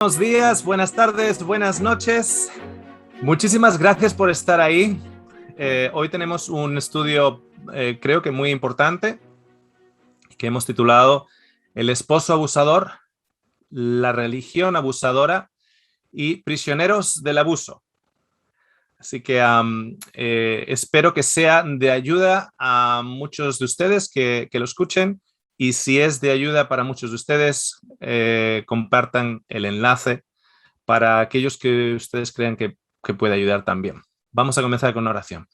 Buenos días, buenas tardes, buenas noches. Muchísimas gracias por estar ahí. Hoy tenemos un estudio, creo que muy importante, que hemos titulado El esposo abusador, la religión abusadora y prisioneros del abuso. Así que espero que sea de ayuda a muchos de ustedes que lo escuchen, y si es de ayuda para muchos de ustedes, compartan el enlace para aquellos que ustedes crean que puede ayudar también. Vamos a comenzar con una oración.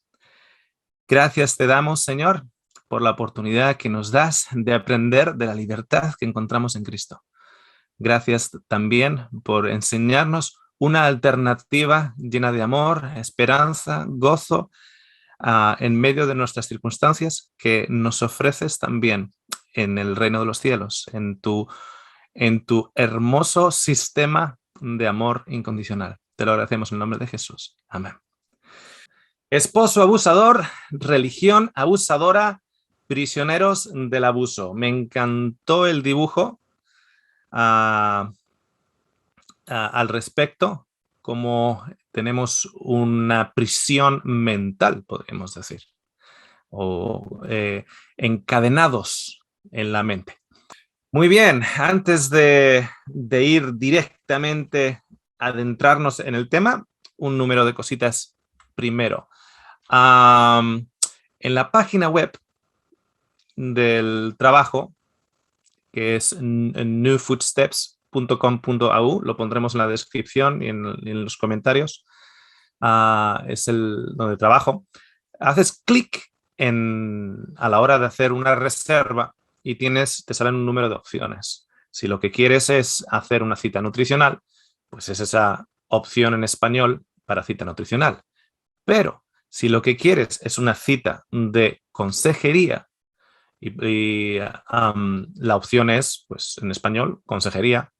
Gracias te damos, Señor, por la oportunidad que nos das de aprender de la libertad que encontramos en Cristo. Gracias también por enseñarnos una alternativa llena de amor, esperanza, gozo, en medio de nuestras circunstancias, que nos ofreces también en el reino de los cielos, en tu hermoso sistema de amor incondicional. Te lo agradecemos en el nombre de Jesús. Amén. Esposo abusador, religión abusadora, prisioneros del abuso. Me encantó el dibujo al respecto, como tenemos una prisión mental, podríamos decir, o encadenados en la mente. Muy bien, antes de ir directamente a adentrarnos en el tema, un número de cositas primero. En la página web del trabajo, que es newfootsteps.com.au, lo pondremos en la descripción y en los comentarios, es donde trabajo. Haces clic a la hora de hacer una reserva y te salen un número de opciones. Si lo que quieres es hacer una cita nutricional, pues es esa opción en español para cita nutricional. Pero si lo que quieres es una cita de consejería, la opción es, pues en español, consejería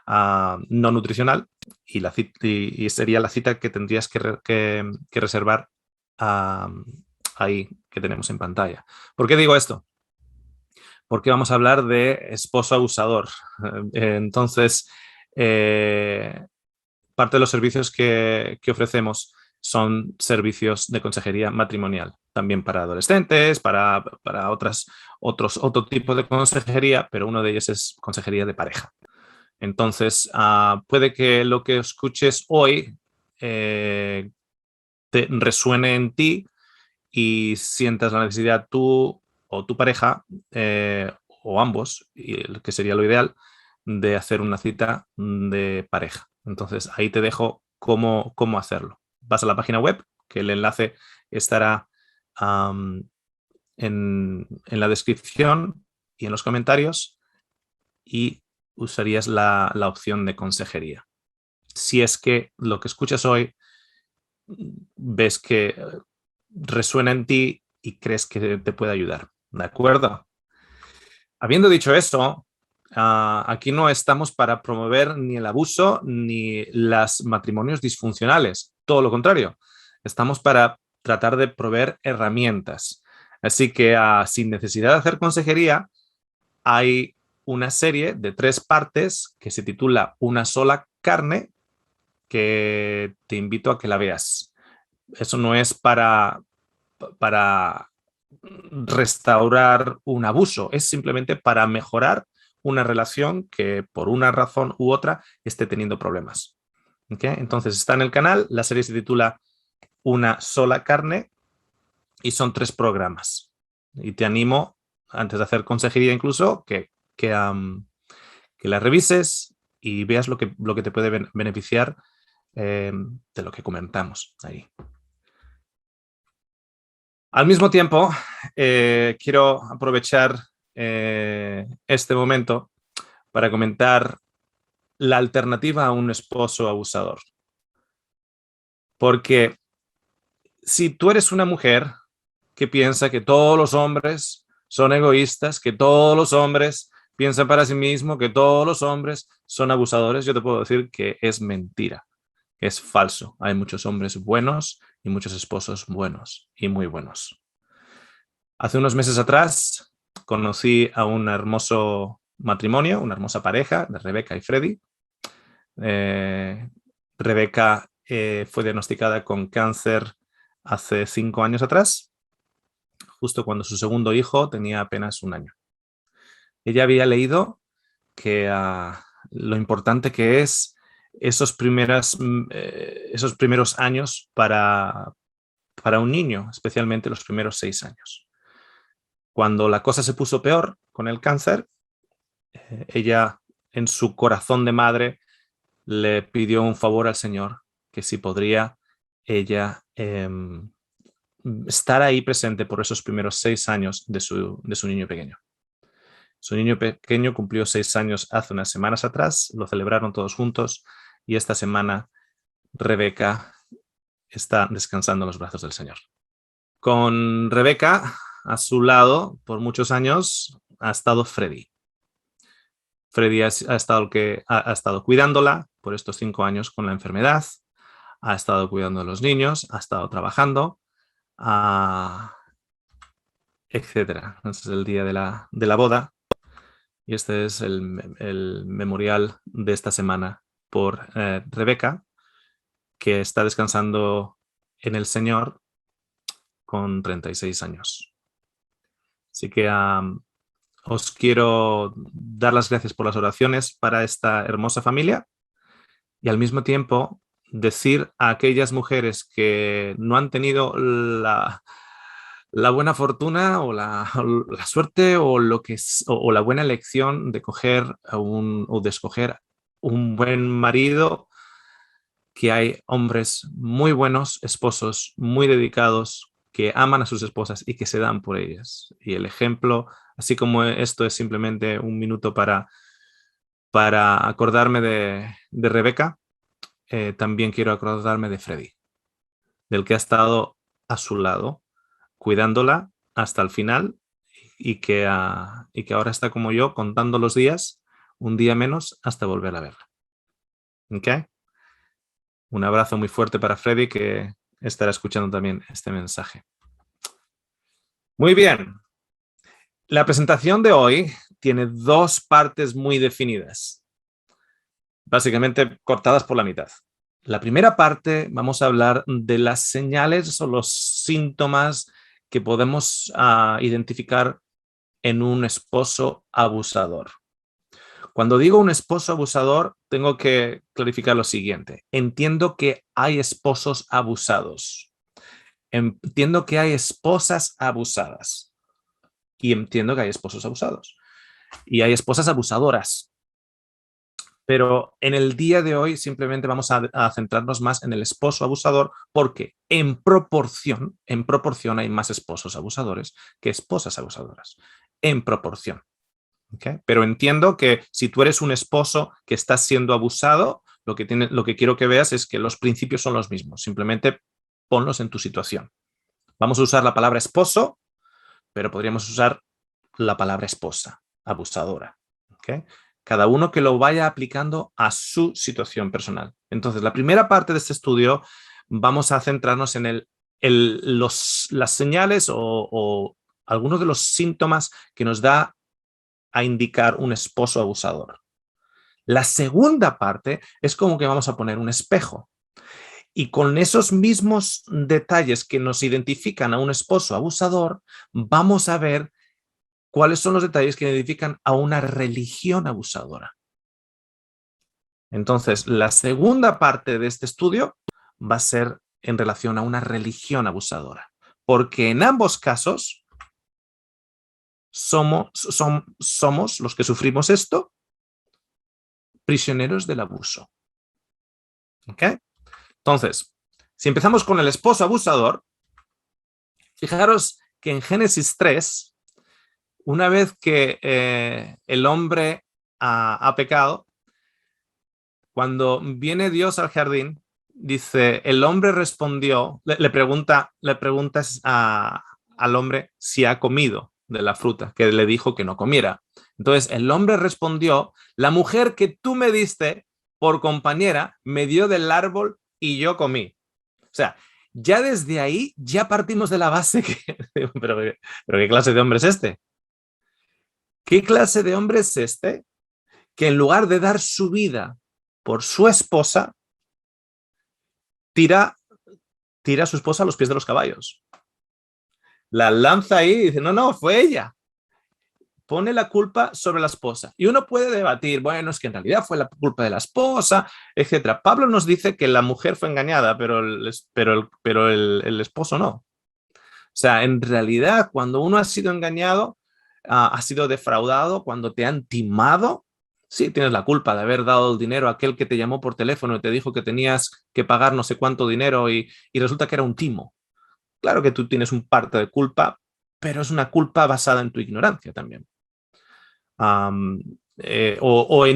no nutricional, y sería la cita que tendrías que reservar ahí, que tenemos en pantalla. ¿Por qué digo esto? Porque vamos a hablar de esposo abusador. Entonces, parte de los servicios que ofrecemos son servicios de consejería matrimonial, también para adolescentes, para otro tipo de consejería, pero uno de ellos es consejería de pareja. Entonces, puede que lo que escuches hoy te resuene en ti y sientas la necesidad tú o tu pareja, o ambos, que sería lo ideal, de hacer una cita de pareja. Entonces, ahí te dejo cómo hacerlo. Vas a la página web, que el enlace estará en la descripción y en los comentarios, y usarías la opción de consejería. Si es que lo que escuchas hoy ves que resuena en ti y crees que te puede ayudar. ¿De acuerdo? Habiendo dicho eso, aquí no estamos para promover ni el abuso ni los matrimonios disfuncionales. Todo lo contrario. Estamos para tratar de proveer herramientas. Así que sin necesidad de hacer consejería, hay una serie de 3 partes que se titula Una sola carne, que te invito a que la veas. Eso no es para restaurar un abuso, es simplemente para mejorar una relación que por una razón u otra esté teniendo problemas. ¿Okay? Entonces está en el canal, la serie se titula Una sola carne y son 3 programas. Y te animo, antes de hacer consejería incluso, que la revises y veas lo que te puede beneficiar de lo que comentamos ahí. Al mismo tiempo, quiero aprovechar este momento para comentar la alternativa a un esposo abusador. Porque si tú eres una mujer que piensa que todos los hombres son egoístas, que todos los hombres piensan para sí mismos, que todos los hombres son abusadores, yo te puedo decir que es mentira, es falso. Hay muchos hombres buenos y muchos esposos buenos y muy buenos. Hace unos meses atrás conocí a un hermoso matrimonio, una hermosa pareja de Rebeca y Freddy. Rebeca fue diagnosticada con cáncer hace 5 años atrás, justo cuando su segundo hijo tenía apenas 1 año. Ella había leído que lo importante que es esos primeros años para un niño, especialmente los primeros 6 años. Cuando la cosa se puso peor con el cáncer, ella, en su corazón de madre, le pidió un favor al Señor, que si podría ella estar ahí presente por esos primeros 6 años de su niño pequeño. Su niño pequeño cumplió 6 años hace unas semanas atrás, lo celebraron todos juntos y esta semana Rebeca está descansando en los brazos del Señor. Con Rebeca a su lado por muchos años ha estado Freddy. Freddy ha estado cuidándola por estos 5 años con la enfermedad, ha estado cuidando a los niños, ha estado trabajando, etcétera. Este es el día de la boda y este es el memorial de esta semana por Rebeca, que está descansando en el Señor con 36 años. Así que os quiero dar las gracias por las oraciones para esta hermosa familia y al mismo tiempo decir a aquellas mujeres que no han tenido la buena fortuna o la suerte o la buena elección de escoger un buen marido, que hay hombres muy buenos, esposos muy dedicados, que aman a sus esposas y que se dan por ellas. Y el ejemplo, así como esto es simplemente un minuto para acordarme de Rebeca, también quiero acordarme de Freddy, del que ha estado a su lado, cuidándola hasta el final y que ahora está como yo, contando los días, un día menos, hasta volver a verla. ¿Ok? Un abrazo muy fuerte para Freddy, que estará escuchando también este mensaje. Muy bien. La presentación de hoy tiene 2 partes muy definidas, básicamente cortadas por la mitad. La primera parte vamos a hablar de las señales o los síntomas que podemos identificar en un esposo abusador. Cuando digo un esposo abusador, tengo que clarificar lo siguiente. Entiendo que hay esposos abusados. Entiendo que hay esposas abusadas. Y entiendo que hay esposos abusados. Y hay esposas abusadoras. Pero en el día de hoy simplemente vamos a centrarnos más en el esposo abusador, porque en proporción hay más esposos abusadores que esposas abusadoras. En proporción. ¿Okay? Pero entiendo que si tú eres un esposo que estás siendo abusado, lo que quiero que veas es que los principios son los mismos. Simplemente ponlos en tu situación. Vamos a usar la palabra esposo, pero podríamos usar la palabra esposa, abusadora. ¿Okay? Cada uno que lo vaya aplicando a su situación personal. Entonces, la primera parte de este estudio vamos a centrarnos en las señales o algunos de los síntomas que nos da a indicar un esposo abusador. La segunda parte es como que vamos a poner un espejo. Y con esos mismos detalles que nos identifican a un esposo abusador, vamos a ver cuáles son los detalles que identifican a una religión abusadora. Entonces, la segunda parte de este estudio va a ser en relación a una religión abusadora. Porque en ambos casos somos los que sufrimos esto, prisioneros del abuso. ¿Ok? Entonces, si empezamos con el esposo abusador, fijaros que en Génesis 3, una vez que el hombre ha pecado, cuando viene Dios al jardín, dice, el hombre respondió, le preguntas al hombre si ha comido de la fruta, que le dijo que no comiera. Entonces el hombre respondió, la mujer que tú me diste por compañera me dio del árbol y yo comí. O sea, ya desde ahí ya partimos de la base que, pero ¿qué clase de hombre es este? ¿Qué clase de hombre es este? Que en lugar de dar su vida por su esposa, tira a su esposa a los pies de los caballos. La lanza ahí y dice, no, fue ella. Pone la culpa sobre la esposa. Y uno puede debatir, bueno, es que en realidad fue la culpa de la esposa, etc. Pablo nos dice que la mujer fue engañada, pero el esposo no. O sea, en realidad, cuando uno ha sido engañado, ha sido defraudado, cuando te han timado, sí tienes la culpa de haber dado el dinero a aquel que te llamó por teléfono y te dijo que tenías que pagar no sé cuánto dinero y resulta que era un timo. Claro que tú tienes un parte de culpa, pero es una culpa basada en tu ignorancia también. O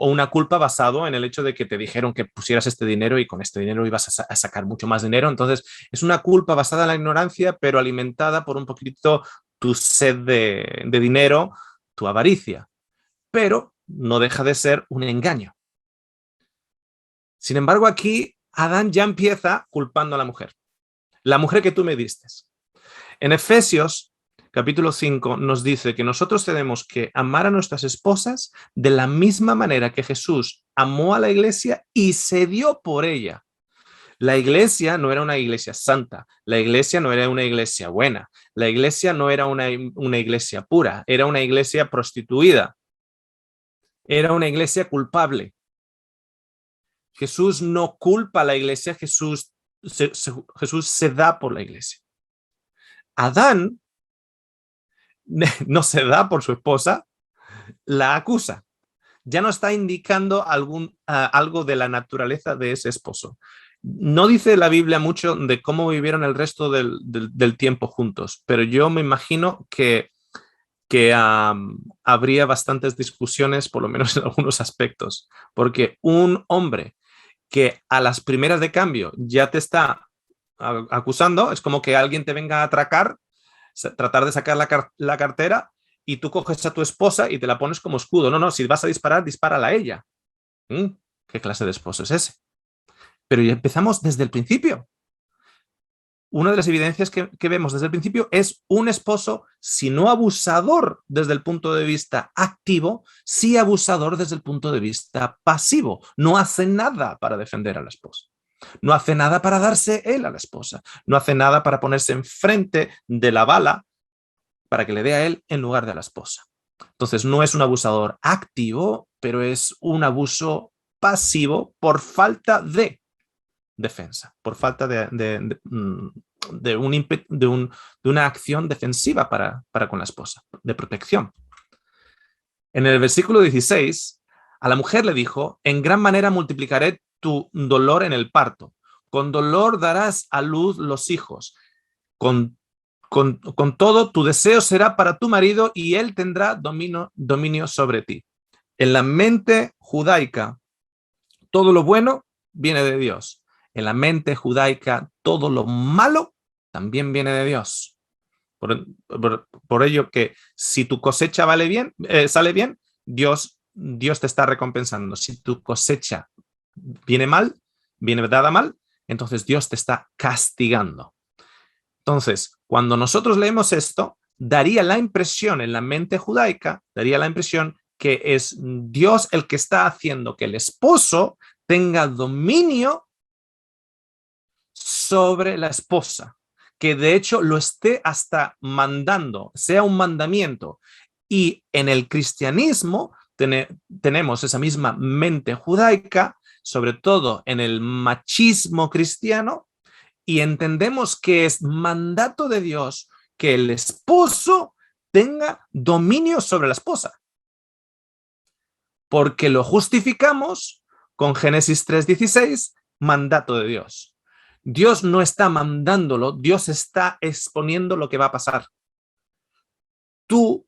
una culpa basado en el hecho de que te dijeron que pusieras este dinero y con este dinero ibas a sacar mucho más dinero. Entonces, es una culpa basada en la ignorancia, pero alimentada por un poquito tu sed de dinero, tu avaricia. Pero no deja de ser un engaño. Sin embargo, aquí Adán ya empieza culpando a la mujer que tú me diste. En Efesios capítulo 5 nos dice que nosotros tenemos que amar a nuestras esposas de la misma manera que Jesús amó a la iglesia y se dio por ella. La iglesia no era una iglesia santa, la iglesia no era una iglesia buena, la iglesia no era una iglesia pura, era una iglesia prostituida, era una iglesia culpable. Jesús no culpa a la iglesia, Jesús se da por la iglesia. Adán no se da por su esposa, la acusa. Ya no está indicando algo de la naturaleza de ese esposo. No dice la Biblia mucho de cómo vivieron el resto del tiempo juntos, pero yo me imagino que habría bastantes discusiones, por lo menos en algunos aspectos, porque un hombre que a las primeras de cambio ya te está acusando, es como que alguien te venga a atracar, tratar de sacar la cartera y tú coges a tu esposa y te la pones como escudo. No, si vas a disparar, dispárala a ella. ¿Qué clase de esposo es ese? Pero ya empezamos desde el principio. Una de las evidencias que vemos desde el principio es un esposo, si no abusador desde el punto de vista activo, sí abusador desde el punto de vista pasivo. No hace nada para defender a la esposa. No hace nada para darse él a la esposa. No hace nada para ponerse enfrente de la bala para que le dé a él en lugar de a la esposa. Entonces no es un abusador activo, pero es un abuso pasivo por falta de defensa, por falta de una acción defensiva para con la esposa, de protección. En el versículo 16, a la mujer le dijo, en gran manera multiplicaré tu dolor en el parto. Con dolor darás a luz los hijos. Con todo, tu deseo será para tu marido y él tendrá dominio sobre ti. En la mente judaica, todo lo bueno viene de Dios. En la mente judaica, todo lo malo también viene de Dios. Por ello que si tu cosecha sale bien, Dios te está recompensando. Si tu cosecha viene dada mal, entonces Dios te está castigando. Entonces, cuando nosotros leemos esto, daría la impresión en la mente judaica, daría la impresión que es Dios el que está haciendo que el esposo tenga dominio sobre la esposa, que de hecho lo esté hasta mandando, sea un mandamiento. Y en el cristianismo tenemos esa misma mente judaica, sobre todo en el machismo cristiano, y entendemos que es mandato de Dios que el esposo tenga dominio sobre la esposa. Porque lo justificamos con Génesis 3:16, mandato de Dios. Dios no está mandándolo, Dios está exponiendo lo que va a pasar. Tu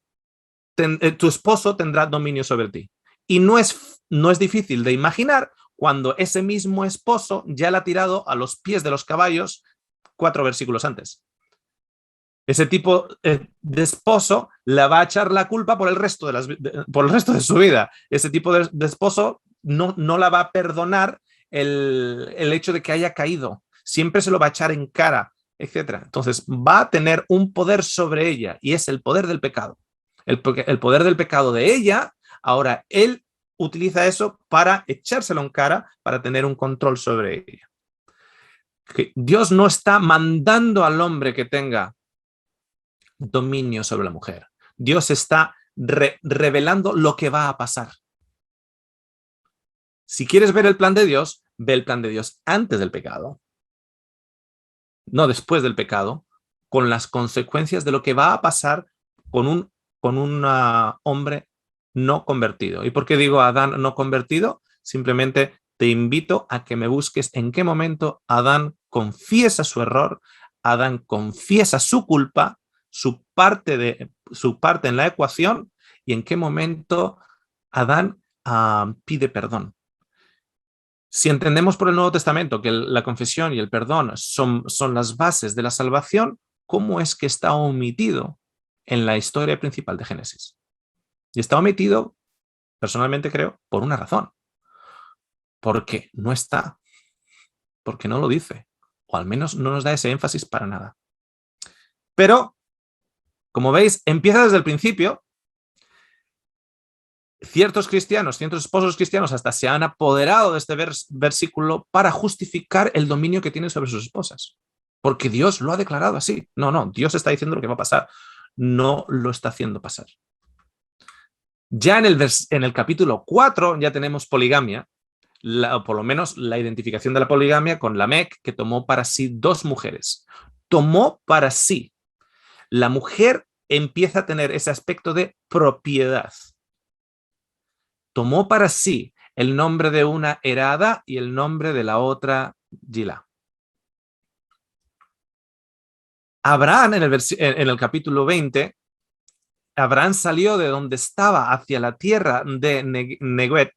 esposo tendrá dominio sobre ti. Y no es difícil de imaginar cuando ese mismo esposo ya la ha tirado a los pies de los caballos 4 versículos antes. Ese tipo de esposo le va a echar la culpa por el resto de su vida. Ese tipo de esposo no la va a perdonar el hecho de que haya caído. Siempre se lo va a echar en cara, etc. Entonces va a tener un poder sobre ella y es el poder del pecado. El poder del pecado de ella, ahora él utiliza eso para echárselo en cara, para tener un control sobre ella. Que Dios no está mandando al hombre que tenga dominio sobre la mujer. Dios está revelando lo que va a pasar. Si quieres ver el plan de Dios, ve el plan de Dios antes del pecado, no después del pecado, con las consecuencias de lo que va a pasar con un hombre no convertido. ¿Y por qué digo Adán no convertido? Simplemente te invito a que me busques en qué momento Adán confiesa su error, Adán confiesa su culpa, su parte en la ecuación, y en qué momento Adán pide perdón. Si entendemos por el Nuevo Testamento que la confesión y el perdón son las bases de la salvación, ¿cómo es que está omitido en la historia principal de Génesis? Y está omitido, personalmente creo, por una razón. Porque no está, porque no lo dice, o al menos no nos da ese énfasis para nada. Pero, como veis, empieza desde el principio. Ciertos cristianos, ciertos esposos cristianos hasta se han apoderado de este versículo para justificar el dominio que tienen sobre sus esposas. Porque Dios lo ha declarado así. No, Dios está diciendo lo que va a pasar. No lo está haciendo pasar. Ya en el capítulo 4 ya tenemos poligamia, por lo menos la identificación de la poligamia con Lamec, que tomó para sí 2 mujeres. Tomó para sí. La mujer empieza a tener ese aspecto de propiedad. Tomó para sí el nombre de una era Ada y el nombre de la otra Gilá. Abraham, en el capítulo 20, Abraham salió de donde estaba hacia la tierra de Neguet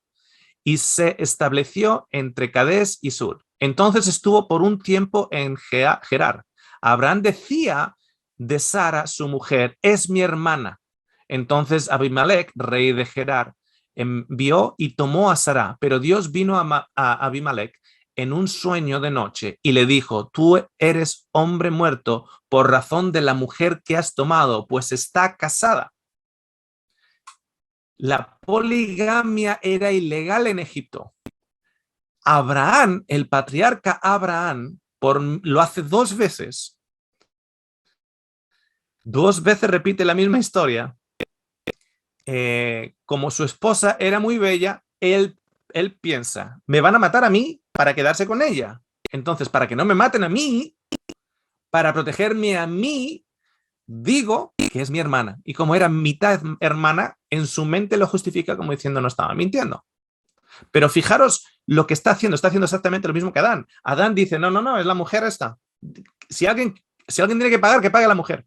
y se estableció entre Cadés y Sur. Entonces estuvo por un tiempo en Gerar. Abraham decía de Sara, su mujer, es mi hermana. Entonces Abimelech, rey de Gerar, envió y tomó a Sara, pero Dios vino a Abimelech en un sueño de noche y le dijo, tú eres hombre muerto por razón de la mujer que has tomado, pues está casada. La poligamia era ilegal en Egipto. Abraham, el patriarca Abraham, lo hace 2 veces. 2 veces repite la misma historia. Como su esposa era muy bella, él piensa, me van a matar a mí para quedarse con ella. Entonces, para que no me maten a mí, para protegerme a mí, digo que es mi hermana. Y como era mitad hermana, en su mente lo justifica como diciendo no estaba mintiendo. Pero fijaros lo que está haciendo exactamente lo mismo que Adán. Adán dice, no, es la mujer esta. Si alguien tiene que pague la mujer.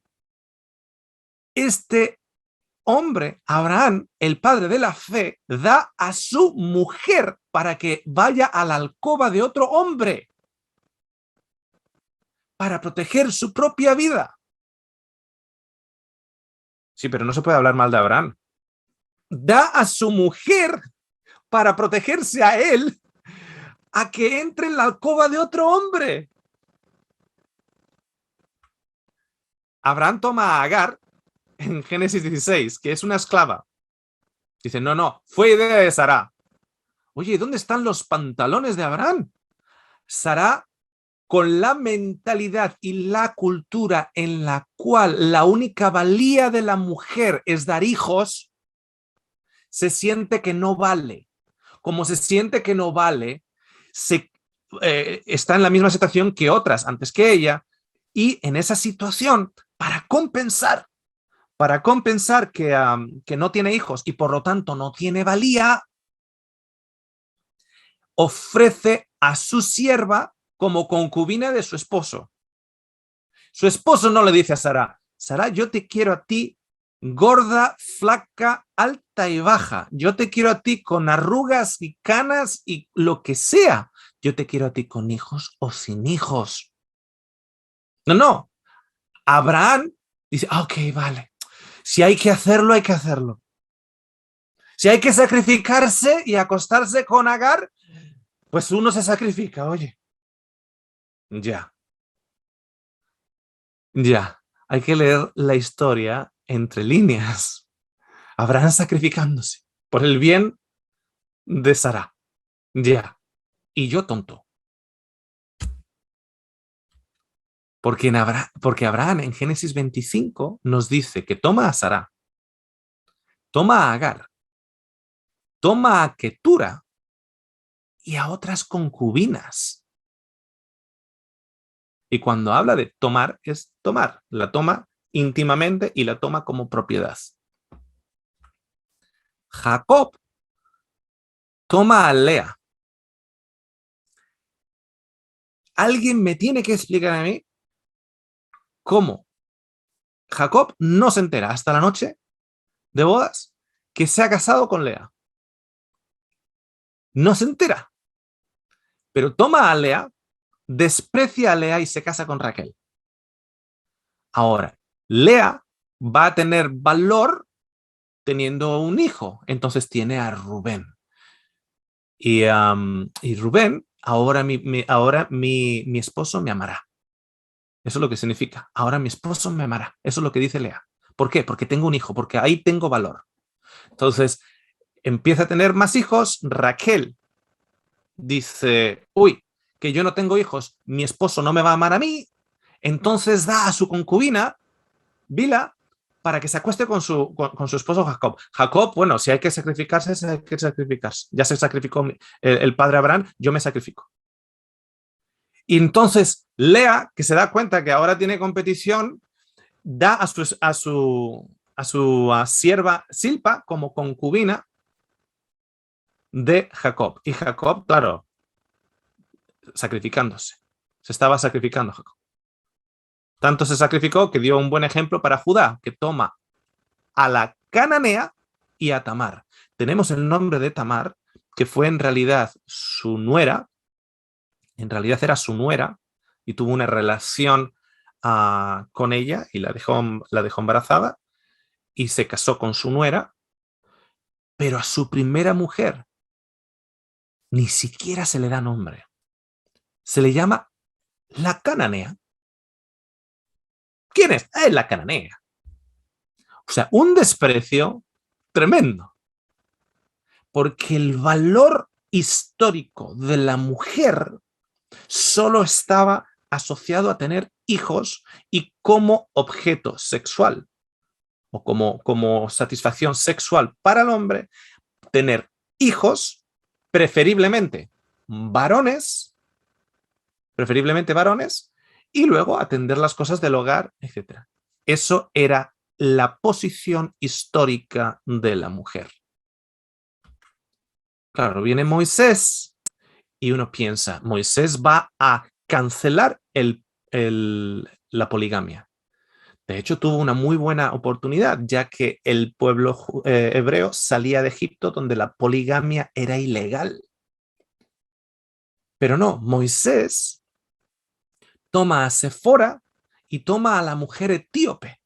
Este hombre, Abraham, el padre de la fe, da a su mujer para que vaya a la alcoba de otro hombre, para proteger su propia vida. Sí, pero no se puede hablar mal de Abraham. Da a su mujer para protegerse a él, a que entre en la alcoba de otro hombre. Abraham toma a Agar en Génesis 16, que es una esclava. Dice, no, fue idea de Sara. Oye, ¿dónde están los pantalones de Abraham? Sara, con la mentalidad y la cultura en la cual la única valía de la mujer es dar hijos, se siente que no vale. Como se siente que no vale, está en la misma situación que otras antes que ella, y en esa situación, para compensar que no tiene hijos y por lo tanto no tiene valía, ofrece a su sierva como concubina de su esposo. Su esposo no le dice a Sara, Sara, yo te quiero a ti gorda, flaca, alta y baja. Yo te quiero a ti con arrugas y canas y lo que sea. Yo te quiero a ti con hijos o sin hijos. No. Abraham dice, ok, vale. Si hay que hacerlo, hay que hacerlo. Si hay que sacrificarse y acostarse con Agar, pues uno se sacrifica, oye. Ya. Hay que leer la historia entre líneas. Abraham sacrificándose por el bien de Sara. Ya. Y yo tonto. Porque Abraham en Génesis 25 nos dice que toma a Sara, toma a Agar, toma a Ketura y a otras concubinas. Y cuando habla de tomar, es tomar. La toma íntimamente y la toma como propiedad. Jacob toma a Lea. Alguien me tiene que explicar a mí cómo Jacob no se entera hasta la noche de bodas que se ha casado con Lea. No se entera. Pero toma a Lea, desprecia a Lea y se casa con Raquel. Ahora, Lea va a tener valor teniendo un hijo. Entonces tiene a Rubén. Y Rubén, ahora mi esposo me amará. Eso es lo que significa. Ahora mi esposo me amará. Eso es lo que dice Lea. ¿Por qué? Porque tengo un hijo, porque ahí tengo valor. Entonces, empieza a tener más hijos. Raquel dice, uy, que yo no tengo hijos, mi esposo no me va a amar a mí. Entonces da a su concubina, Bila, para que se acueste con su esposo Jacob. Jacob, bueno, si hay que sacrificarse, hay que sacrificarse. Ya se sacrificó el padre Abraham, yo me sacrifico. Y entonces Lea, que se da cuenta que ahora tiene competición, da a su sierva Silpa como concubina de Jacob. Y Jacob, claro, sacrificándose. Se estaba sacrificando Jacob. Tanto se sacrificó que dio un buen ejemplo para Judá, que toma a la cananea y a Tamar. Tenemos el nombre de Tamar, que fue en realidad su nuera, en realidad era su nuera, y tuvo una relación con ella y la dejó embarazada y se casó con su nuera, pero a su primera mujer ni siquiera se le da nombre. Se le llama la cananea. ¿Quién es? Es la cananea. O sea, un desprecio tremendo. Porque el valor histórico de la mujer solo estaba asociado a tener hijos y como objeto sexual o como satisfacción sexual para el hombre, tener hijos, preferiblemente varones, y luego atender las cosas del hogar, etc. Eso era la posición histórica de la mujer. Claro, viene Moisés y uno piensa, Moisés va a cancelar la poligamia. De hecho, tuvo una muy buena oportunidad, ya que el pueblo hebreo salía de Egipto donde la poligamia era ilegal. Pero no, Moisés toma a Sefora y toma a la mujer etíope.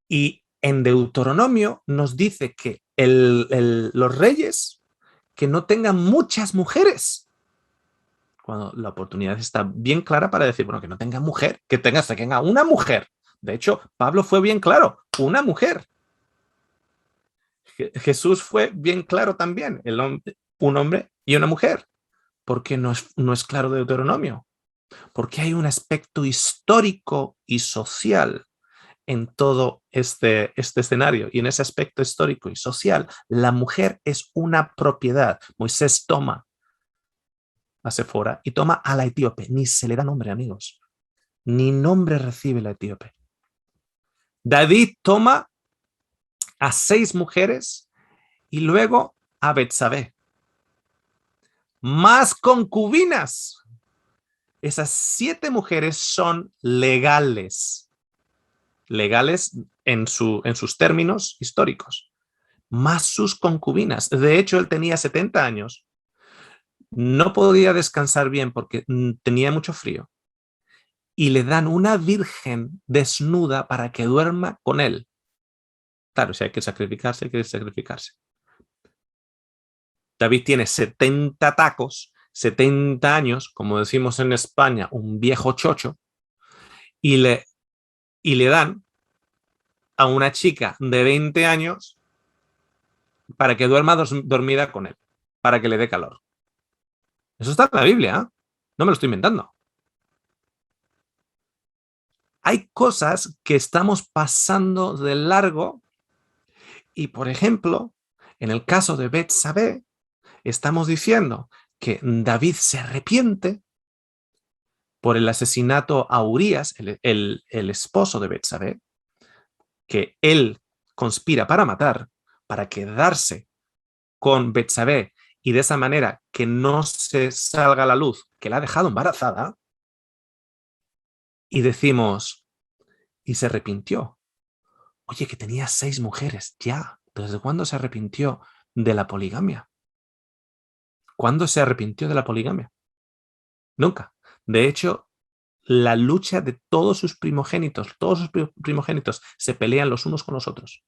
Y en Deuteronomio nos dice que los reyes que no tengan muchas mujeres, cuando la oportunidad está bien clara para decir, bueno, que no tenga mujer, que tenga una mujer. De hecho, Pablo fue bien claro, una mujer. Jesús fue bien claro también, un hombre y una mujer. ¿Por qué no es claro Deuteronomio? Porque hay un aspecto histórico y social en todo este escenario. Y en ese aspecto histórico y social, la mujer es una propiedad. Moisés toma a Sefora y toma a la etíope. Ni se le da nombre, amigos. Ni nombre recibe la etíope. David toma a 6 mujeres y luego a Betsabé. Más concubinas. Esas 7 mujeres son legales. Legales en sus términos históricos. Más sus concubinas. De hecho, él tenía 70 años. No podía descansar bien porque tenía mucho frío. Y le dan una virgen desnuda para que duerma con él. Claro, si hay que sacrificarse, hay que sacrificarse. David tiene 70 tacos, 70 años, como decimos en España, un viejo chocho, y le dan a una chica de 20 años para que duerma dormida con él, para que le dé calor. Eso está en la Biblia, ¿eh? No me lo estoy inventando. Hay cosas que estamos pasando de largo y, por ejemplo, en el caso de Betsabé, estamos diciendo que David se arrepiente por el asesinato a Urías, el esposo de Betsabé, que él conspira para matar, para quedarse con Betsabé y de esa manera que no se salga a la luz que la ha dejado embarazada, y decimos, y se arrepintió. Oye, que tenía 6 mujeres, ya. ¿Desde cuándo se arrepintió de la poligamia? ¿Cuándo se arrepintió de la poligamia? Nunca. De hecho, la lucha de todos sus primogénitos se pelean los unos con los otros.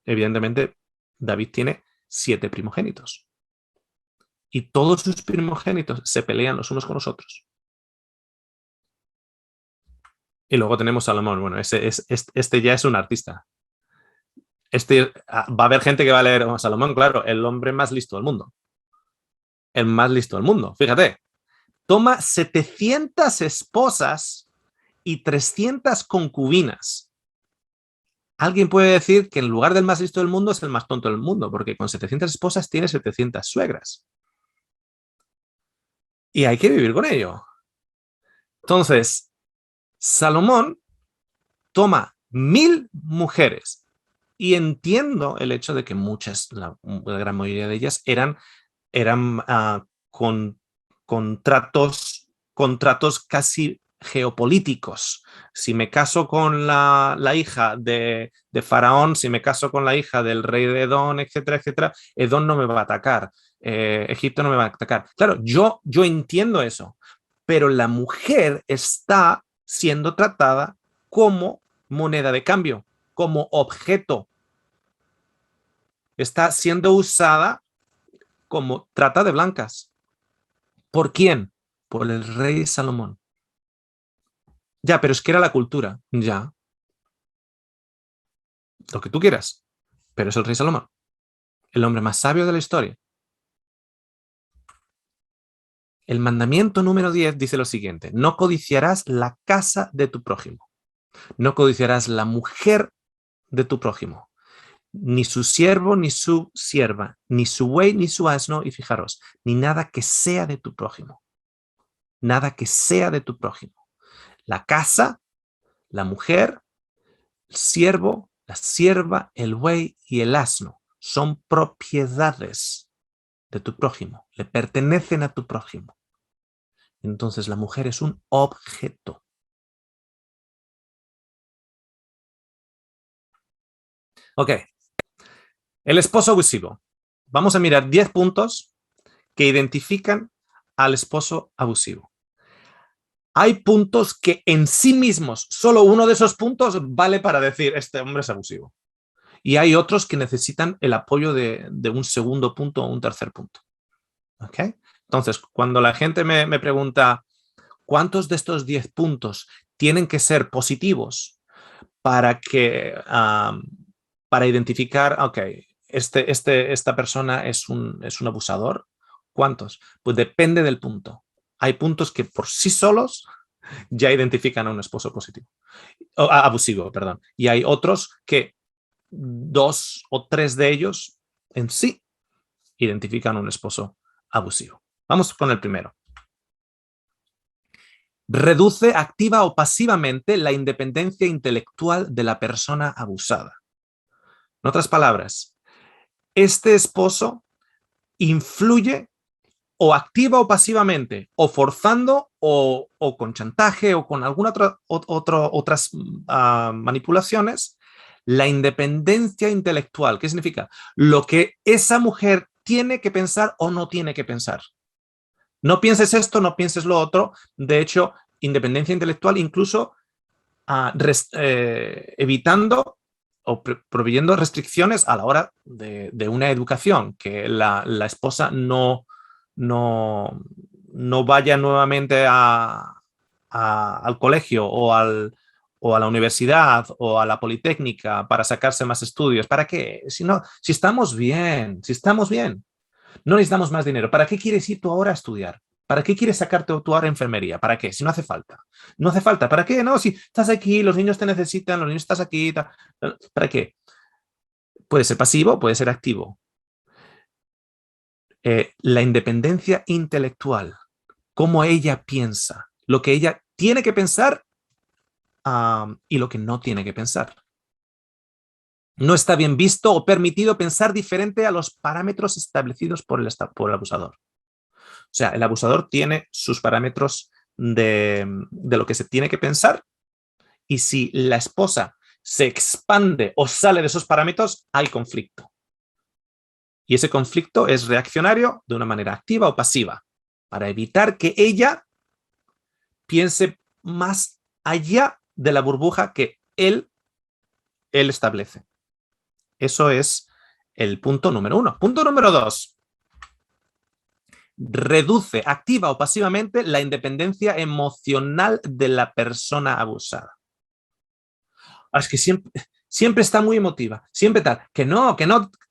Evidentemente, David tiene 7 primogénitos. Y todos sus primogénitos se pelean los unos con los otros. Y luego tenemos Salomón. Bueno, este ya es un artista. Va a haber gente que va a leer a Salomón, claro, el hombre más listo del mundo. El más listo del mundo. Fíjate, toma 700 esposas y 300 concubinas. Alguien puede decir que en lugar del más listo del mundo es el más tonto del mundo, porque con 700 esposas tiene 700 suegras. Y hay que vivir con ello. Entonces, Salomón toma 1000 mujeres y entiendo el hecho de que muchas, la gran mayoría de ellas eran con contratos casi geopolíticos. Si me caso con la hija de Faraón, si me caso con la hija del rey de Edom, etcétera, etcétera, Edom no me va a atacar, Egipto no me va a atacar. Claro, yo entiendo eso, pero la mujer está siendo tratada como moneda de cambio, como objeto. Está siendo usada como trata de blancas. ¿Por quién? Por el rey Salomón. Ya, pero es que era la cultura. Ya. Lo que tú quieras. Pero es el rey Salomón. El hombre más sabio de la historia. El mandamiento número 10 dice lo siguiente. No codiciarás la casa de tu prójimo. No codiciarás la mujer de tu prójimo. Ni su siervo, ni su sierva, ni su buey, ni su asno. Y fijaros, ni nada que sea de tu prójimo. Nada que sea de tu prójimo. La casa, la mujer, el siervo, la sierva, el buey y el asno son propiedades de tu prójimo, le pertenecen a tu prójimo. Entonces la mujer es un objeto. Ok, el esposo abusivo. Vamos a mirar 10 puntos que identifican al esposo abusivo. Hay puntos que en sí mismos, solo uno de esos puntos vale para decir, este hombre es abusivo. Y hay otros que necesitan el apoyo de un segundo punto o un tercer punto. ¿Okay? Entonces, cuando la gente me pregunta cuántos de estos 10 puntos tienen que ser positivos para para identificar, ok, esta persona es un abusador, ¿cuántos? Pues depende del punto. Hay puntos que por sí solos ya identifican a un esposo positivo, abusivo, perdón. Y hay otros que 2 o 3 de ellos en sí identifican a un esposo abusivo. Vamos con el primero. Reduce activa o pasivamente la independencia intelectual de la persona abusada. En otras palabras, este esposo influye o activa o pasivamente, o forzando o con chantaje o con alguna otras manipulaciones, la independencia intelectual. ¿Qué significa? Lo que esa mujer tiene que pensar o no tiene que pensar. No pienses esto, no pienses lo otro. De hecho, independencia intelectual incluso evitando o proveyendo restricciones a la hora de una educación, que la esposa no vaya nuevamente al colegio o a la universidad o a la politécnica para sacarse más estudios. ¿Para qué? Si no, si estamos bien, no necesitamos más dinero. ¿Para qué quieres ir tú ahora a estudiar? ¿Para qué quieres sacarte tú ahora enfermería? ¿Para qué? Si no hace falta. No hace falta. ¿Para qué? No, si estás aquí, los niños te necesitan, los niños estás aquí. ¿Para qué? Puede ser pasivo, puede ser activo. La independencia intelectual, cómo ella piensa, lo que ella tiene que pensar y lo que no tiene que pensar. No está bien visto o permitido pensar diferente a los parámetros establecidos por el abusador. O sea, el abusador tiene sus parámetros de lo que se tiene que pensar, y si la esposa se expande o sale de esos parámetros, hay conflicto. Y ese conflicto es reaccionario de una manera activa o pasiva, para evitar que ella piense más allá de la burbuja que él establece. Eso es el punto número 1. Punto número 2. Reduce activa o pasivamente la independencia emocional de la persona abusada. Es que siempre está muy emotiva, siempre tal, que no,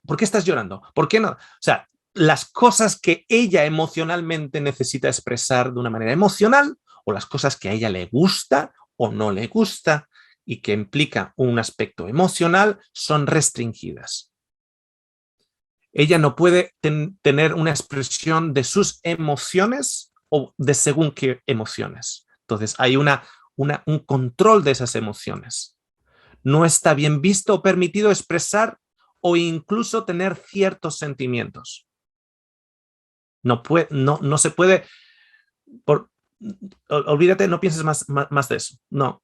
¿por qué estás llorando? ¿Por qué no? O sea, las cosas que ella emocionalmente necesita expresar de una manera emocional, o las cosas que a ella le gusta o no le gusta y que implica un aspecto emocional, son restringidas. Ella no puede tener una expresión de sus emociones o de según qué emociones. Entonces hay un control de esas emociones. No está bien visto o permitido expresar o incluso tener ciertos sentimientos. No se puede, olvídate, no pienses más de eso. No.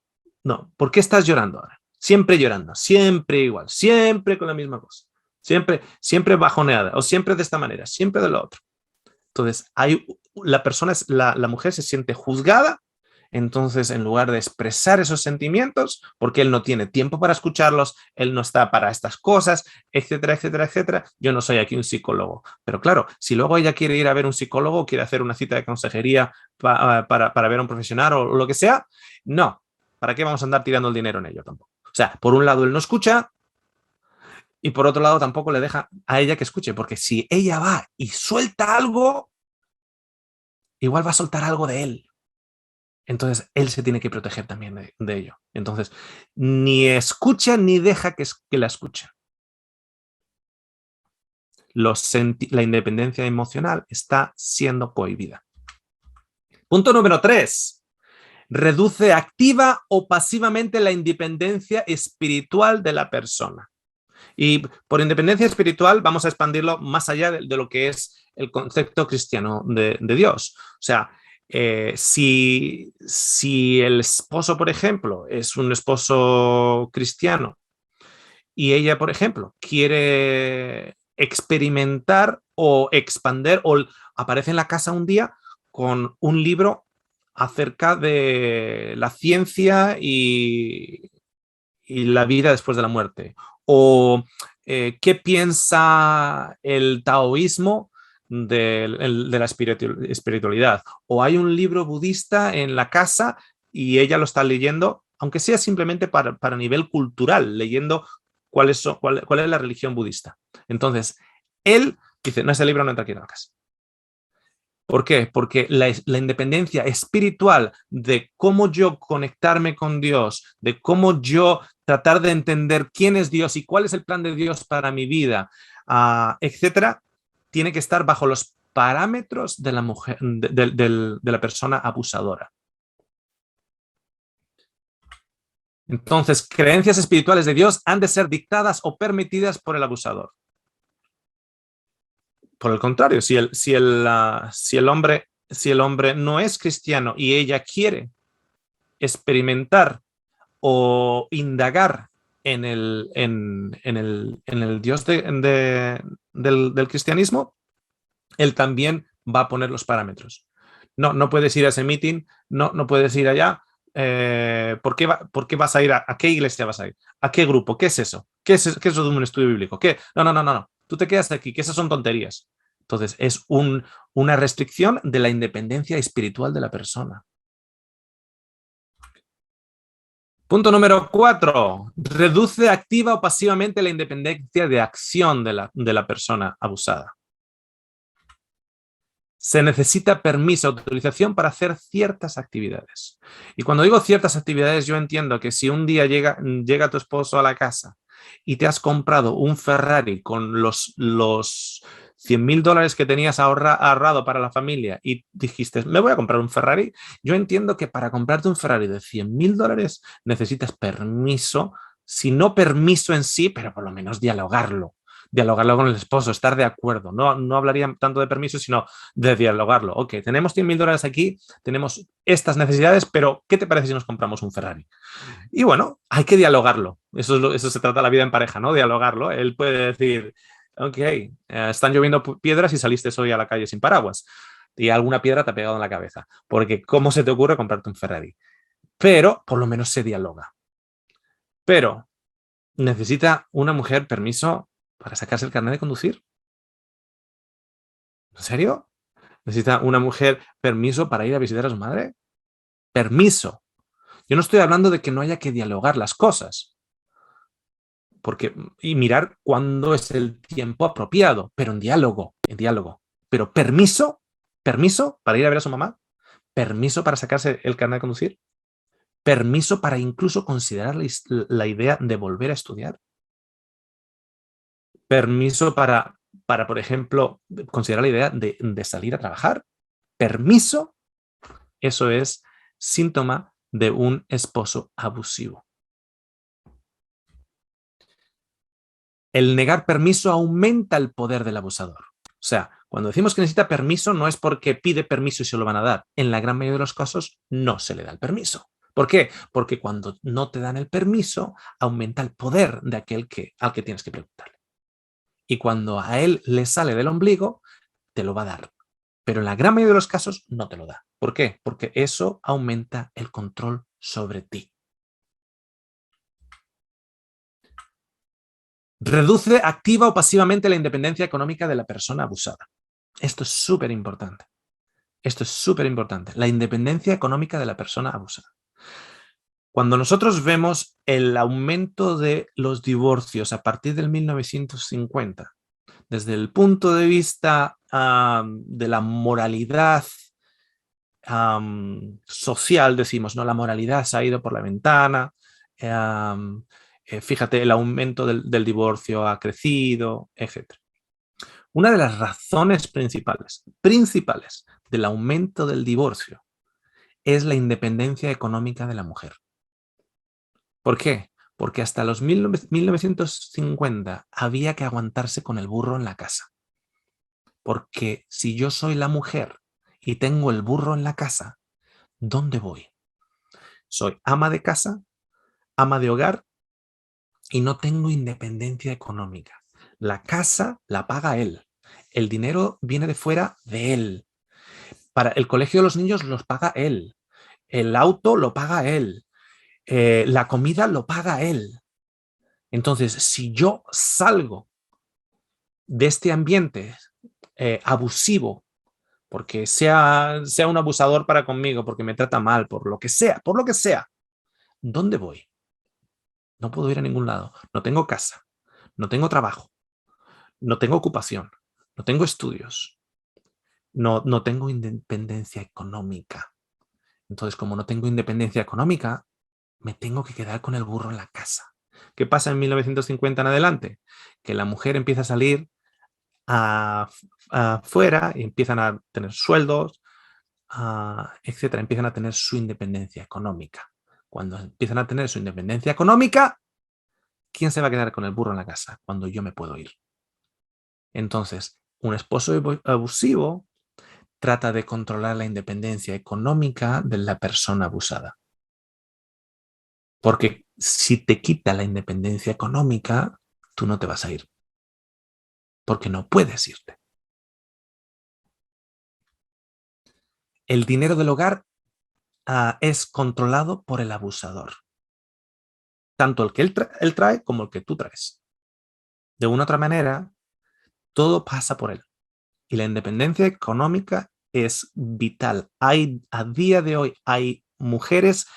¿Por qué estás llorando ahora? Siempre llorando, siempre igual, siempre con la misma cosa. Siempre bajoneada, o siempre de esta manera, siempre de lo otro. Entonces, la mujer se siente juzgada. Entonces, en lugar de expresar esos sentimientos, porque él no tiene tiempo para escucharlos, él no está para estas cosas, etcétera, etcétera, etcétera. Yo no soy aquí un psicólogo. Pero claro, si luego ella quiere ir a ver un psicólogo, quiere hacer una cita de consejería para ver a un profesional o lo que sea, no. ¿Para qué vamos a andar tirando el dinero en ello tampoco? O sea, por un lado él no escucha y por otro lado tampoco le deja a ella que escuche, porque si ella va y suelta algo, igual va a soltar algo de él. Entonces, él se tiene que proteger también de ello. Entonces, ni escucha ni deja que la escuche. La independencia emocional está siendo prohibida. Punto número 3. Reduce activa o pasivamente la independencia espiritual de la persona. Y por independencia espiritual vamos a expandirlo más allá de lo que es el concepto cristiano de Dios. O sea, si el esposo, por ejemplo, es un esposo cristiano y ella, por ejemplo, quiere experimentar o expander o aparece en la casa un día con un libro acerca de la ciencia y la vida después de la muerte, o qué piensa el taoísmo de la espiritualidad, o hay un libro budista en la casa y ella lo está leyendo, aunque sea simplemente para nivel cultural, leyendo cuál es la religión budista. Entonces, él dice, no, ese libro no entra aquí en la casa. ¿Por qué? Porque la independencia espiritual de cómo yo conectarme con Dios, de cómo yo tratar de entender quién es Dios y cuál es el plan de Dios para mi vida, etcétera, tiene que estar bajo los parámetros de la mujer, de la persona abusadora. Entonces, creencias espirituales de Dios han de ser dictadas o permitidas por el abusador. Por el contrario, si el hombre no es cristiano y ella quiere experimentar o indagar en el Dios del cristianismo, él también va a poner los parámetros. No puedes ir a ese meeting, no puedes ir allá. ¿Por qué vas a ir? ¿A qué iglesia vas a ir? ¿A qué grupo? ¿Qué es eso? ¿Qué es eso de un estudio bíblico? ¿Qué? No. Tú te quedas aquí, que esas son tonterías. Entonces, es una restricción de la independencia espiritual de la persona. Punto número 4. Reduce activa o pasivamente la independencia de acción de la persona abusada. Se necesita permiso, autorización para hacer ciertas actividades. Y cuando digo ciertas actividades, yo entiendo que si un día llega tu esposo a la casa y te has comprado un Ferrari con los $100.000 que tenías ahorrado para la familia y dijiste, me voy a comprar un Ferrari, yo entiendo que para comprarte un Ferrari de $100.000 necesitas permiso, si no permiso en sí, pero por lo menos dialogarlo con el esposo, estar de acuerdo. No hablaría tanto de permiso, sino de dialogarlo. Ok, tenemos $100.000 aquí, tenemos estas necesidades, pero ¿qué te parece si nos compramos un Ferrari? Y bueno, hay que dialogarlo. Eso se trata de la vida en pareja, ¿no? Dialogarlo. Él puede decir, ok, están lloviendo piedras y saliste hoy a la calle sin paraguas y alguna piedra te ha pegado en la cabeza, porque ¿cómo se te ocurre comprarte un Ferrari? Pero por lo menos se dialoga. Pero necesita una mujer permiso para sacarse el carnet de conducir. ¿En serio? ¿Necesita una mujer permiso para ir a visitar a su madre? Permiso. Yo no estoy hablando de que no haya que dialogar las cosas y mirar cuándo es el tiempo apropiado, pero en diálogo. Pero permiso para ir a ver a su mamá, permiso para sacarse el carnet de conducir, permiso para incluso considerar la idea de volver a estudiar, permiso por ejemplo, considerar la idea de salir a trabajar, permiso. Eso es síntoma de un esposo abusivo. El negar permiso aumenta el poder del abusador. O sea, cuando decimos que necesita permiso, no es porque pide permiso y se lo van a dar. En la gran mayoría de los casos, no se le da el permiso. ¿Por qué? Porque cuando no te dan el permiso, aumenta el poder de al que tienes que preguntarle. Y cuando a él le sale del ombligo, te lo va a dar. Pero en la gran mayoría de los casos, no te lo da. ¿Por qué? Porque eso aumenta el control sobre ti. Reduce activa o pasivamente la independencia económica de la persona abusada. Esto es súper importante. Esto es súper importante. La independencia económica de la persona abusada. Cuando nosotros vemos el aumento de los divorcios a partir del 1950, desde el punto de vista de la moralidad social, decimos, ¿no? La moralidad se ha ido por la ventana. Fíjate, el aumento del divorcio ha crecido, etc. Una de las razones principales del aumento del divorcio es la independencia económica de la mujer. ¿Por qué? Porque hasta los 1950 había que aguantarse con el burro en la casa. Porque si yo soy la mujer y tengo el burro en la casa, ¿dónde voy? Soy ama de casa, ama de hogar y no tengo independencia económica. La casa la paga él. El dinero viene de fuera de él. Para el colegio de los niños los paga él. El auto lo paga él. La comida lo paga él. Entonces, si yo salgo de este ambiente abusivo, porque sea un abusador para conmigo, porque me trata mal, por lo que sea, ¿dónde voy? No puedo ir a ningún lado. No tengo casa, no tengo trabajo, no tengo ocupación, no tengo estudios, no tengo independencia económica. Entonces, como no tengo independencia económica, me tengo que quedar con el burro en la casa. ¿Qué pasa en 1950 en adelante? Que la mujer empieza a salir afuera y empiezan a tener sueldos, etcétera. Empiezan a tener su independencia económica. Cuando empiezan a tener su independencia económica, ¿quién se va a quedar con el burro en la casa cuando yo me puedo ir? Entonces, un esposo abusivo trata de controlar la independencia económica de la persona abusada. Porque si te quita la independencia económica, tú no te vas a ir. Porque no puedes irte. El dinero del hogar es controlado por el abusador. Tanto el que él trae como el que tú traes. De una u otra manera, todo pasa por él. Y la independencia económica es vital. A día de hoy hay mujeres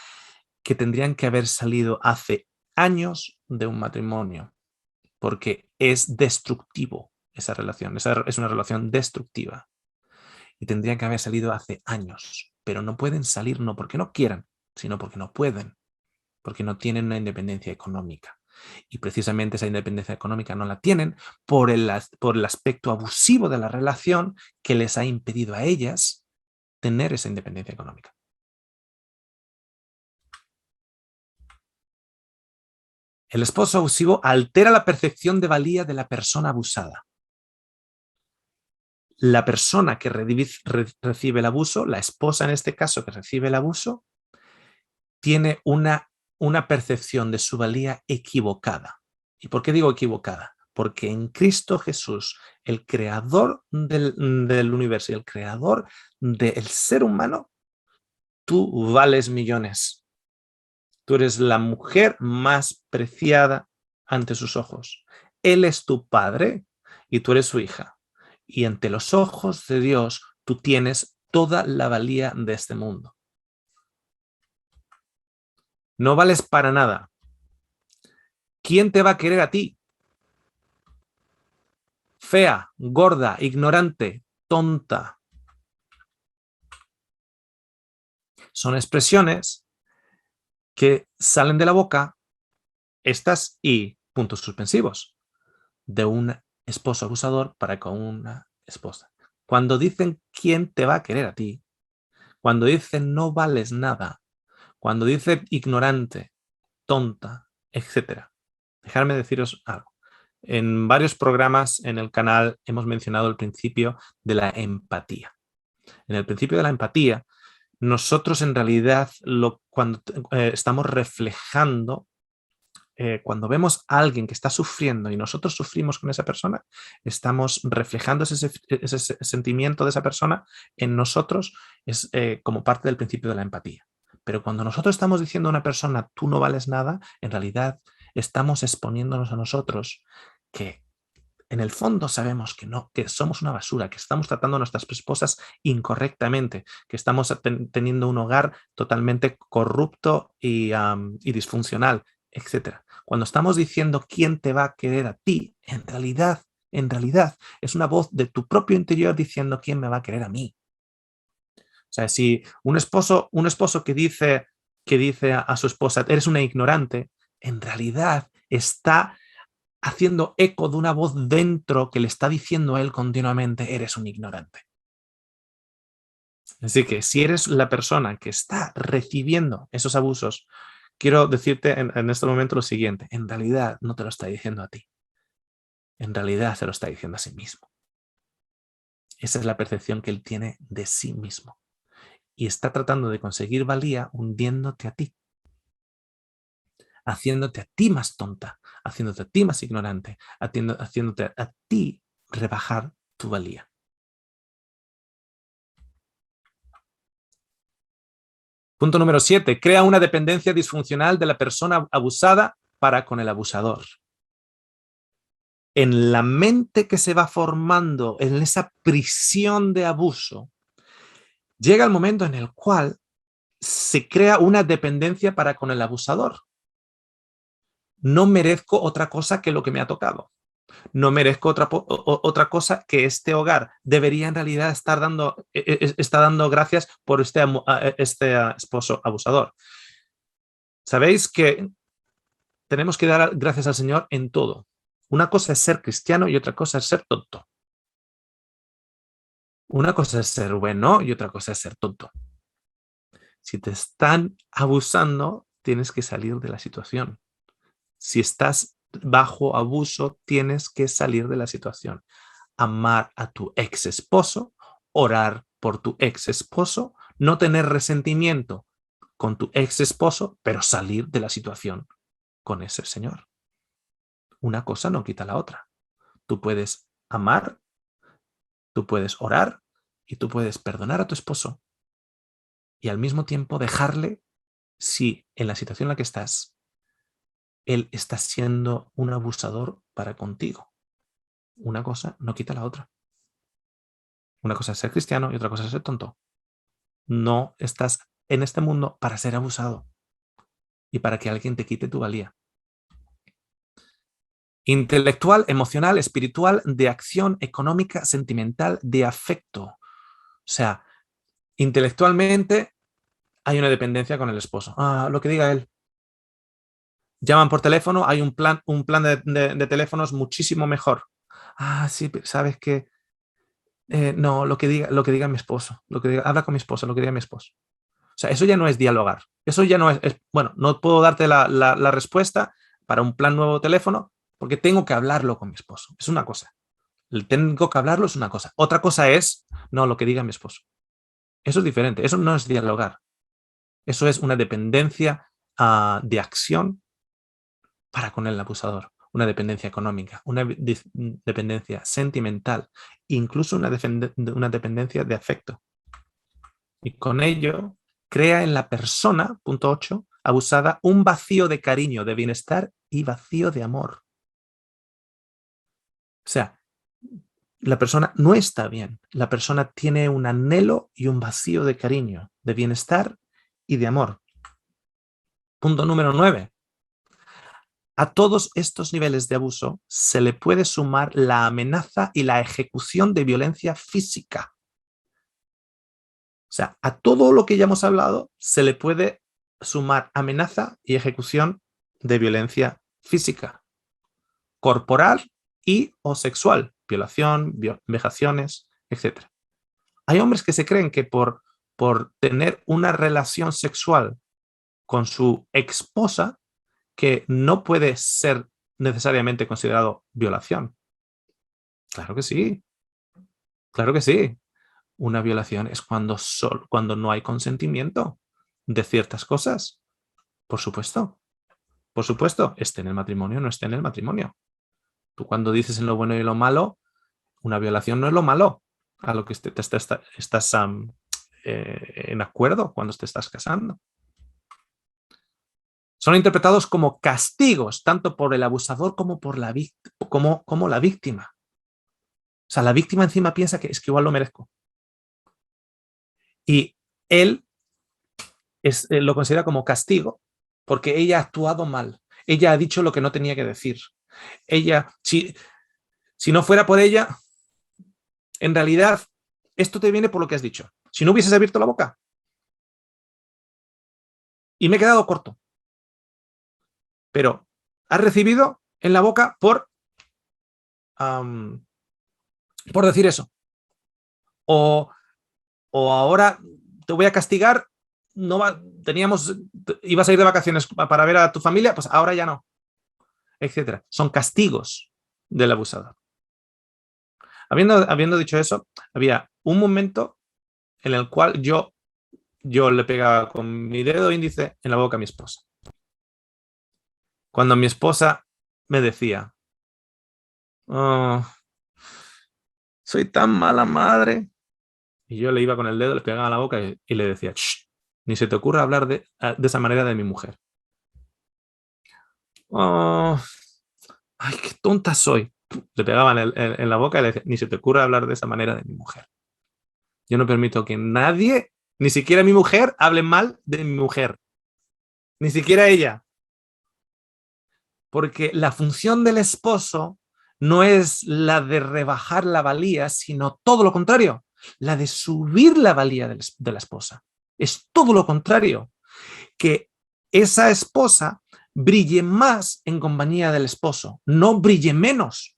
que tendrían que haber salido hace años de un matrimonio, porque es destructivo esa relación, esa es una relación destructiva y tendrían que haber salido hace años, pero no pueden salir no porque no quieran, sino porque no pueden, porque no tienen una independencia económica. Y precisamente esa independencia económica no la tienen por el aspecto abusivo de la relación que les ha impedido a ellas tener esa independencia económica. El esposo abusivo altera la percepción de valía de la persona abusada. La persona que recibe el abuso, la esposa en este caso que recibe el abuso, tiene una percepción de su valía equivocada. ¿Y por qué digo equivocada? Porque en Cristo Jesús, el creador del universo y el creador del ser humano, tú vales millones. Tú eres la mujer más preciada ante sus ojos. Él es tu padre y tú eres su hija. Y ante los ojos de Dios, tú tienes toda la valía de este mundo. No vales para nada. ¿Quién te va a querer a ti? Fea, gorda, ignorante, tonta. Son expresiones que salen de la boca, estas y puntos suspensivos, de un esposo abusador para con una esposa. Cuando dicen quién te va a querer a ti, cuando dicen no vales nada, cuando dicen ignorante, tonta, etc. Dejadme deciros algo. En varios programas en el canal hemos mencionado el principio de la empatía. En el principio de la empatía, nosotros en realidad cuando estamos reflejando, cuando vemos a alguien que está sufriendo y nosotros sufrimos con esa persona, estamos reflejando ese sentimiento de esa persona en nosotros, es como parte del principio de la empatía. Pero cuando nosotros estamos diciendo a una persona, tú no vales nada, en realidad estamos exponiéndonos a nosotros que en el fondo sabemos que no, que somos una basura, que estamos tratando a nuestras esposas incorrectamente, que estamos teniendo un hogar totalmente corrupto y disfuncional, etc. Cuando estamos diciendo quién te va a querer a ti, en realidad es una voz de tu propio interior diciendo quién me va a querer a mí. O sea, si un esposo que dice a su esposa, eres una ignorante, en realidad está haciendo eco de una voz dentro que le está diciendo a él continuamente, eres un ignorante. Así que si eres la persona que está recibiendo esos abusos, quiero decirte en este momento lo siguiente, en realidad no te lo está diciendo a ti, en realidad se lo está diciendo a sí mismo. Esa es la percepción que él tiene de sí mismo. Y está tratando de conseguir valía hundiéndote a ti, haciéndote a ti más tonta, haciéndote a ti más ignorante, haciéndote a ti rebajar tu valía. Punto número 7. Crea una dependencia disfuncional de la persona abusada para con el abusador. En la mente que se va formando en esa prisión de abuso, llega el momento en el cual se crea una dependencia para con el abusador. No merezco otra cosa que lo que me ha tocado. No merezco otra cosa que este hogar debería en realidad está dando gracias por este esposo abusador. Sabéis que tenemos que dar gracias al Señor en todo. Una cosa es ser cristiano y otra cosa es ser tonto. Una cosa es ser bueno y otra cosa es ser tonto. Si te están abusando, tienes que salir de la situación. Si estás bajo abuso, tienes que salir de la situación. Amar a tu ex esposo, orar por tu ex esposo, no tener resentimiento con tu ex esposo, pero salir de la situación con ese señor. Una cosa no quita la otra. Tú puedes amar, tú puedes orar y tú puedes perdonar a tu esposo y al mismo tiempo dejarle si en la situación en la que estás, él está siendo un abusador para contigo. Una cosa no quita la otra. Una cosa es ser cristiano y otra cosa es ser tonto. No estás en este mundo para ser abusado. y para que alguien te quite tu valía. Intelectual, emocional, espiritual, de acción, económica, sentimental, de afecto. O sea, intelectualmente hay una dependencia con el esposo. Lo que diga él. Llaman por teléfono, hay un plan de teléfonos muchísimo mejor. Sí, sabes que no, lo que diga mi esposo, habla con mi esposo, lo que diga mi esposo. O sea, eso ya no es dialogar. Eso ya no bueno, no puedo darte la respuesta para un plan nuevo de teléfono porque tengo que hablarlo con mi esposo. Es una cosa. El tengo que hablarlo es una cosa. Otra cosa es, no, lo que diga mi esposo. Eso es diferente. Eso no es dialogar. Eso es una dependencia de acción para con el abusador. Una dependencia económica, una dependencia sentimental, incluso una dependencia de afecto. Y con ello crea en la persona, punto 8, abusada, un vacío de cariño, de bienestar y vacío de amor. O sea, la persona no está bien. La persona tiene un anhelo y un vacío de cariño, de bienestar y de amor. Punto número 9. A todos estos niveles de abuso se le puede sumar la amenaza y la ejecución de violencia física. O sea, a todo lo que ya hemos hablado se le puede sumar amenaza y ejecución de violencia física, corporal y o sexual, violación, vejaciones, etc. Hay hombres que se creen que por tener una relación sexual con su esposa, que no puede ser necesariamente considerado violación. Claro que sí, claro que sí. Una violación es cuando no hay consentimiento de ciertas cosas. Por supuesto, esté en el matrimonio o no esté en el matrimonio. Tú cuando dices en lo bueno y lo malo, una violación no es lo malo a lo que estás en acuerdo cuando te estás casando. Son interpretados como castigos, tanto por el abusador como por la víctima. O sea, la víctima encima piensa que es que igual lo merezco. Y él lo considera como castigo porque ella ha actuado mal. Ella ha dicho lo que no tenía que decir. Ella, si no fuera por ella, en realidad, esto te viene por lo que has dicho. Si no hubieses abierto la boca. Y me he quedado corto. Pero has recibido en la boca por decir eso. O ahora te voy a castigar, ibas a ir de vacaciones para ver a tu familia, pues ahora ya no, etcétera. Son castigos del abusador. Habiendo dicho eso, había un momento en el cual yo le pegaba con mi dedo índice en la boca a mi esposa. Cuando mi esposa me decía, soy tan mala madre, y yo le iba con el dedo, le pegaba a la boca y le decía, ni se te ocurra hablar de esa manera de mi mujer. Ay, qué tonta soy. Le pegaba en la boca y le decía, ni se te ocurra hablar de esa manera de mi mujer. Yo no permito que nadie, ni siquiera mi mujer, hable mal de mi mujer. Ni siquiera ella. Porque la función del esposo no es la de rebajar la valía, sino todo lo contrario, la de subir la valía de la esposa. Es todo lo contrario, que esa esposa brille más en compañía del esposo, no brille menos.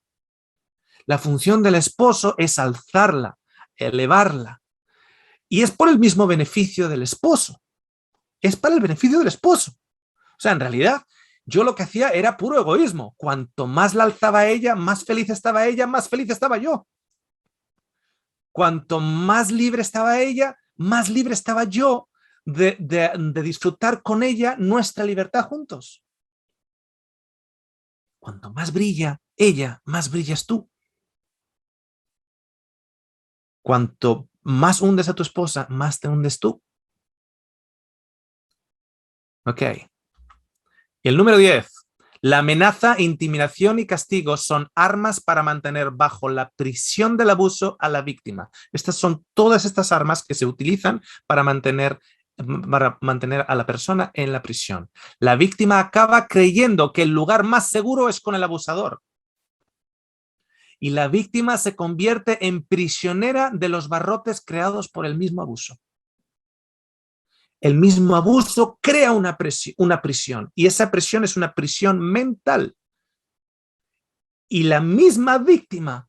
La función del esposo es alzarla, elevarla. Y es por el mismo beneficio del esposo. Es para el beneficio del esposo. O sea, en realidad, yo lo que hacía era puro egoísmo. Cuanto más la alzaba ella, más feliz estaba ella, más feliz estaba yo. Cuanto más libre estaba ella, más libre estaba yo de disfrutar con ella nuestra libertad juntos. Cuanto más brilla ella, más brillas tú. Cuanto más hundes a tu esposa, más te hundes tú. Ok. Y el número 10. La amenaza, intimidación y castigo son armas para mantener bajo la prisión del abuso a la víctima. Estas son todas estas armas que se utilizan para mantener para mantener a la persona en la prisión. La víctima acaba creyendo que el lugar más seguro es con el abusador. Y la víctima se convierte en prisionera de los barrotes creados por el mismo abuso. El mismo abuso crea una prisión y esa prisión es una prisión mental. Y la misma víctima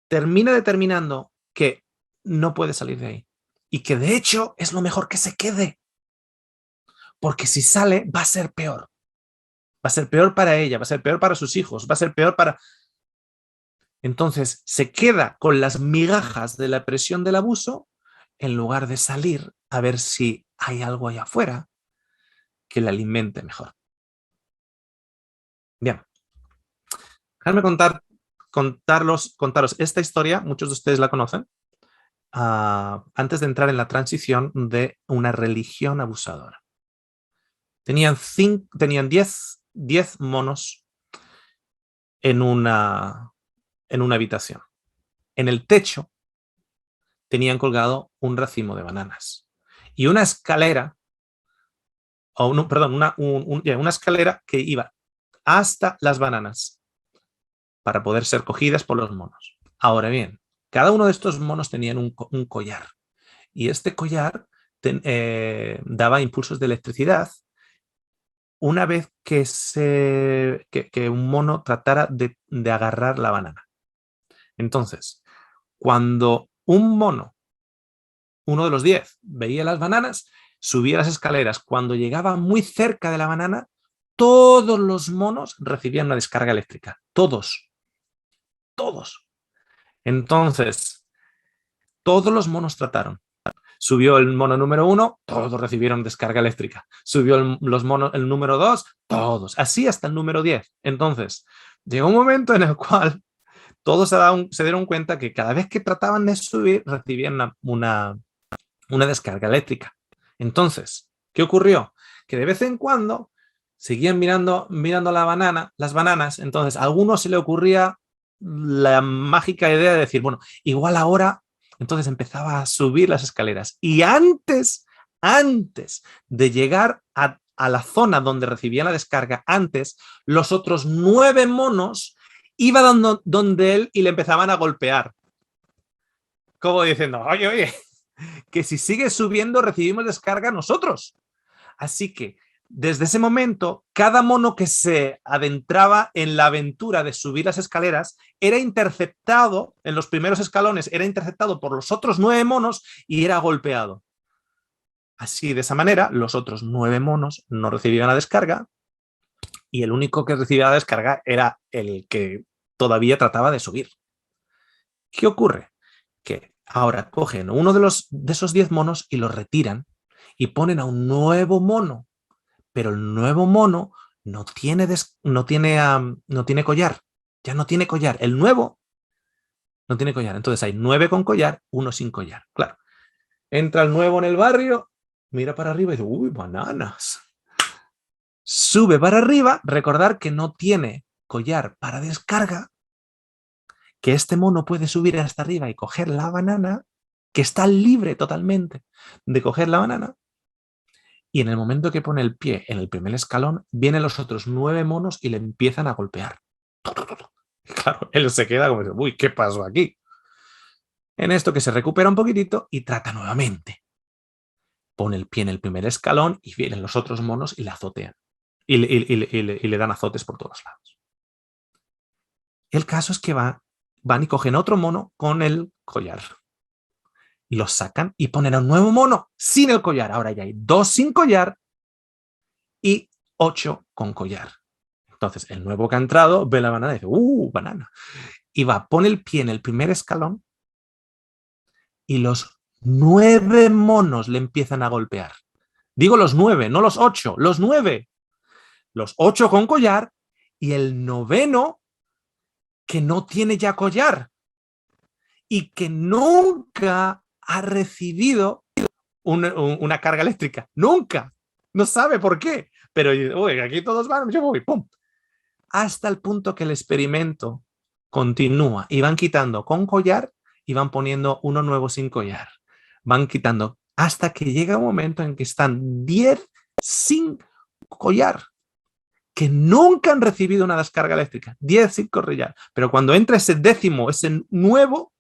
termina determinando que no puede salir de ahí y que de hecho es lo mejor que se quede, porque si sale va a ser peor. Va a ser peor para ella, va a ser peor para sus hijos, va a ser peor para... Entonces se queda con las migajas de la presión del abuso en lugar de salir a ver si hay algo allá afuera que la alimente mejor. Bien, déjame contaros esta historia, muchos de ustedes la conocen, antes de entrar en la transición de una religión abusadora. Tenían 10 monos en una habitación. En el techo tenían colgado un racimo de bananas y una escalera, una escalera que iba hasta las bananas para poder ser cogidas por los monos. Ahora bien, cada uno de estos monos tenían un collar y este collar daba impulsos de electricidad una vez que un mono tratara de agarrar la banana. Entonces, cuando un mono, uno de los 10, veía las bananas, subía las escaleras. Cuando llegaba muy cerca de la banana, todos los monos recibían una descarga eléctrica. Todos. Entonces, todos los monos trataron. Subió el mono número 1, todos recibieron descarga eléctrica. Subió el número 2, todos. Así hasta el número 10. Entonces, llegó un momento en el cual todos se dieron cuenta que cada vez que trataban de subir, recibían una descarga eléctrica. Entonces, ¿qué ocurrió? Que de vez en cuando seguían mirando las bananas. Entonces, a alguno se le ocurría la mágica idea de decir, bueno, igual ahora, entonces empezaba a subir las escaleras. Y antes de llegar a la zona donde recibían la descarga, los otros 9 monos iban donde él y le empezaban a golpear. Como diciendo, oye, que si sigue subiendo recibimos descarga nosotros. Así que desde ese momento, cada mono que se adentraba en la aventura de subir las escaleras era interceptado, en los primeros escalones, era interceptado por los otros 9 monos y era golpeado. Así, de esa manera, los otros 9 monos no recibían la descarga y el único que recibía la descarga era el que todavía trataba de subir. ¿Qué ocurre? Que ahora cogen uno de esos 10 monos y los retiran y ponen a un nuevo mono, pero el nuevo mono no tiene collar, ya no tiene collar, el nuevo no tiene collar, entonces hay 9 con collar, 1 sin collar, claro. Entra el nuevo en el barrio, mira para arriba y dice, uy, bananas. Sube para arriba, recordar que no tiene collar para descarga, que este mono puede subir hasta arriba y coger la banana, que está libre totalmente de coger la banana, y en el momento que pone el pie en el primer escalón, vienen los otros 9 monos y le empiezan a golpear. Claro, él se queda como, uy, ¿qué pasó aquí? En esto que se recupera un poquitito y trata nuevamente. Pone el pie en el primer escalón y vienen los otros monos y le azotean. Y le dan azotes por todos lados. El caso es que van y cogen otro mono con el collar. Y los sacan y ponen a un nuevo mono sin el collar. Ahora ya hay 2 sin collar y 8 con collar. Entonces, el nuevo que ha entrado ve la banana y dice, banana. Y pone el pie en el primer escalón y los 9 monos le empiezan a golpear. Digo los 9, no los 8, los 9. Los 8 con collar y el noveno que no tiene ya collar y que nunca ha recibido una carga eléctrica. Nunca. No sabe por qué. Pero uy, aquí todos van, yo voy, pum. Hasta el punto que el experimento continúa y van quitando con collar y van poniendo uno nuevo sin collar. Van quitando hasta que llega un momento en que están 10 sin collar, que nunca han recibido una descarga eléctrica, 10 sin collar. Pero cuando entra ese décimo, ese nuevo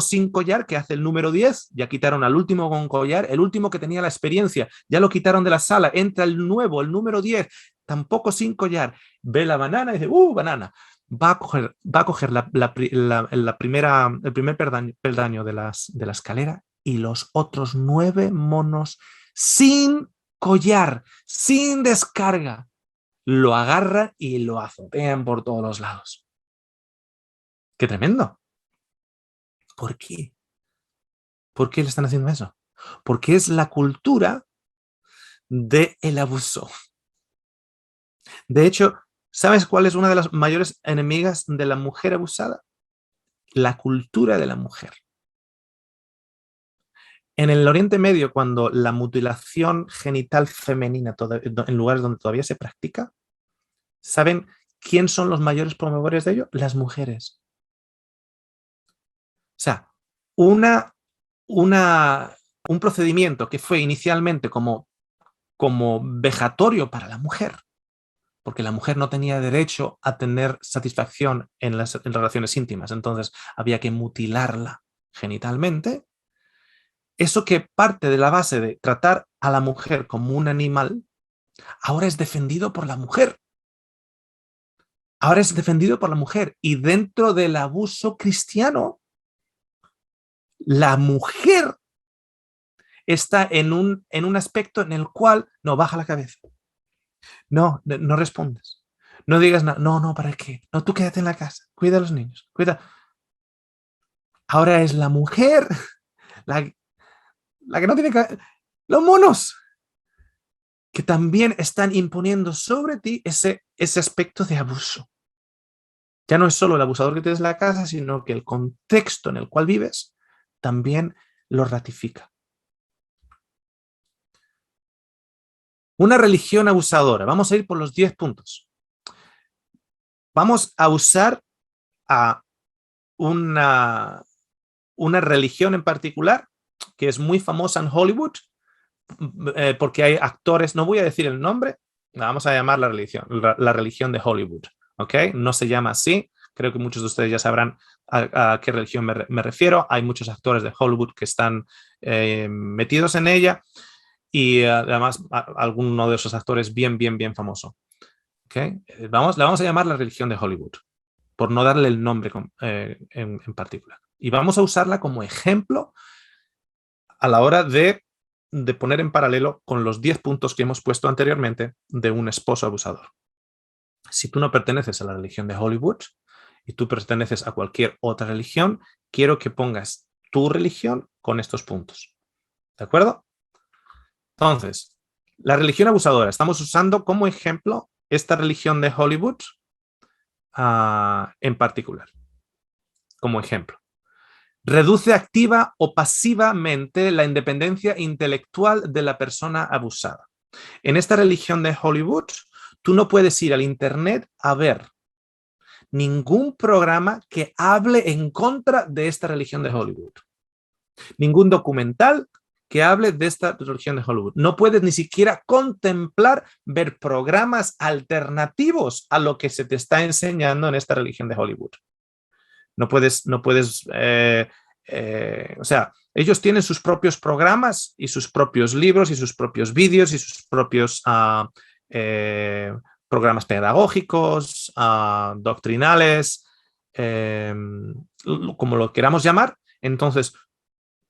sin collar que hace el número 10, ya quitaron al último con collar, el último que tenía la experiencia, ya lo quitaron de la sala, entra el nuevo, el número 10, tampoco sin collar, ve la banana y dice, banana. Va a coger el primer peldaño de la escalera y los otros 9 monos sin collar, sin descarga, lo agarran y lo azotean por todos los lados. ¡Qué tremendo! ¿Por qué? ¿Por qué le están haciendo eso? Porque es la cultura del abuso. De hecho, ¿sabes cuál es una de las mayores enemigas de la mujer abusada? La cultura de la mujer. En el Oriente Medio, cuando la mutilación genital femenina, en lugares donde todavía se practica, ¿saben quién son los mayores promotores de ello? Las mujeres. O sea, un procedimiento que fue inicialmente como vejatorio para la mujer, porque la mujer no tenía derecho a tener satisfacción en relaciones íntimas, entonces había que mutilarla genitalmente. Eso que parte de la base de tratar a la mujer como un animal, ahora es defendido por la mujer. Ahora es defendido por la mujer. Y dentro del abuso cristiano, la mujer está en un aspecto en el cual no baja la cabeza. No respondes. No digas nada. No, ¿para qué? No, tú quédate en la casa. Cuida a los niños. Cuida. Ahora es la mujer la que no tiene que... Los monos que también están imponiendo sobre ti ese aspecto de abuso. Ya no es solo el abusador que tienes en la casa, sino que el contexto en el cual vives también lo ratifica. Una religión abusadora. Vamos a ir por los 10 puntos. Vamos a usar a una religión en particular que es muy famosa en Hollywood porque hay actores, no voy a decir el nombre, vamos a llamar la religión de Hollywood, ¿ok? No se llama así, creo que muchos de ustedes ya sabrán a qué religión me refiero. Hay muchos actores de Hollywood que están metidos en ella y además alguno de esos actores bien famoso. ¿Okay? La vamos a llamar la religión de Hollywood, por no darle el nombre en particular. Y vamos a usarla como ejemplo a la hora de poner en paralelo con los 10 puntos que hemos puesto anteriormente de un esposo abusador. Si tú no perteneces a la religión de Hollywood y tú perteneces a cualquier otra religión, quiero que pongas tu religión con estos puntos. ¿De acuerdo? Entonces, la religión abusadora. Estamos usando como ejemplo esta religión de Hollywood en particular. Como ejemplo. Reduce activa o pasivamente la independencia intelectual de la persona abusada. En esta religión de Hollywood, tú no puedes ir al internet a ver ningún programa que hable en contra de esta religión de Hollywood. Ningún documental que hable de esta religión de Hollywood. No puedes ni siquiera contemplar ver programas alternativos a lo que se te está enseñando en esta religión de Hollywood. No puedes, o sea, ellos tienen sus propios programas y sus propios libros y sus propios vídeos y sus propios programas pedagógicos, doctrinales, como lo queramos llamar. Entonces,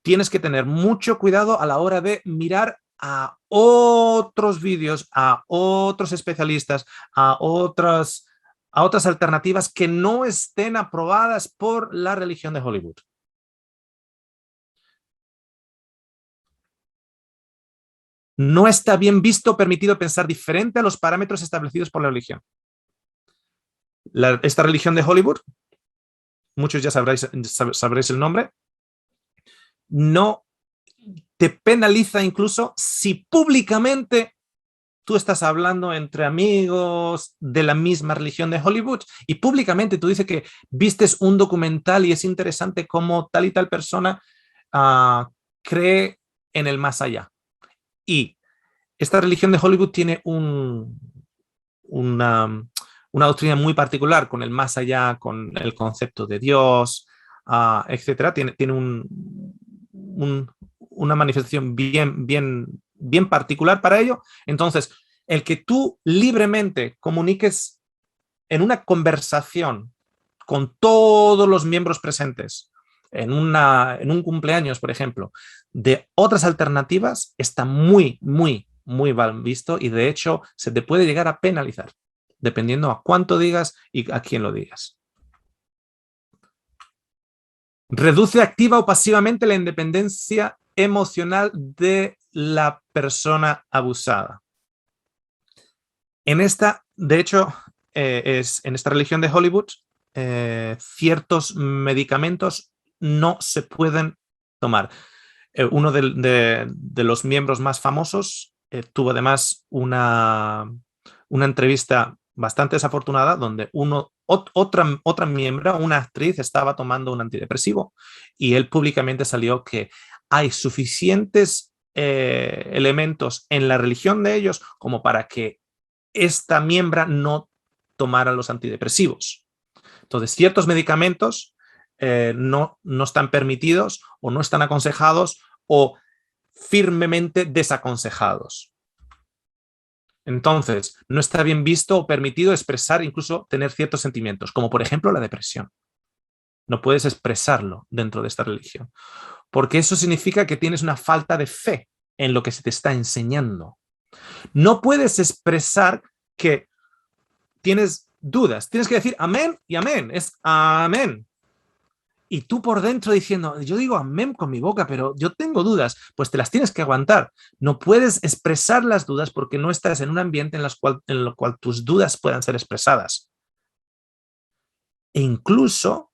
tienes que tener mucho cuidado a la hora de mirar a otros vídeos, a otros especialistas, a otras alternativas que no estén aprobadas por la religión de Hollywood. No está bien visto o permitido pensar diferente a los parámetros establecidos por la religión. Esta religión de Hollywood, muchos ya sabréis el nombre, no te penaliza incluso si públicamente tú estás hablando entre amigos de la misma religión de Hollywood y públicamente tú dices que vistes un documental y es interesante cómo tal y tal persona cree en el más allá. Y esta religión de Hollywood tiene una doctrina muy particular con el más allá, con el concepto de Dios, etcétera. Tiene una manifestación bien particular para ello. Entonces, el que tú libremente comuniques en una conversación con todos los miembros presentes, en un cumpleaños, por ejemplo, de otras alternativas, está muy mal visto y de hecho se te puede llegar a penalizar, dependiendo a cuánto digas y a quién lo digas. Reduce activa o pasivamente la independencia emocional de la persona abusada. En esta, de hecho, en esta religión de Hollywood, ciertos medicamentos no se pueden tomar. Uno de los miembros más famosos tuvo además una entrevista bastante desafortunada donde otra miembro, una actriz, estaba tomando un antidepresivo y él públicamente salió que hay suficientes elementos en la religión de ellos como para que esta miembro no tomara los antidepresivos. Entonces, ciertos medicamentos no están permitidos o no están aconsejados o firmemente desaconsejados. Entonces, no está bien visto o permitido expresar, incluso tener ciertos sentimientos, como por ejemplo la depresión. No puedes expresarlo dentro de esta religión, porque eso significa que tienes una falta de fe en lo que se te está enseñando. No puedes expresar que tienes dudas, tienes que decir amén y amén, es amén. Y tú por dentro diciendo, yo digo amén con mi boca, pero yo tengo dudas, pues te las tienes que aguantar. No puedes expresar las dudas porque no estás en un ambiente en el cual tus dudas puedan ser expresadas. E incluso,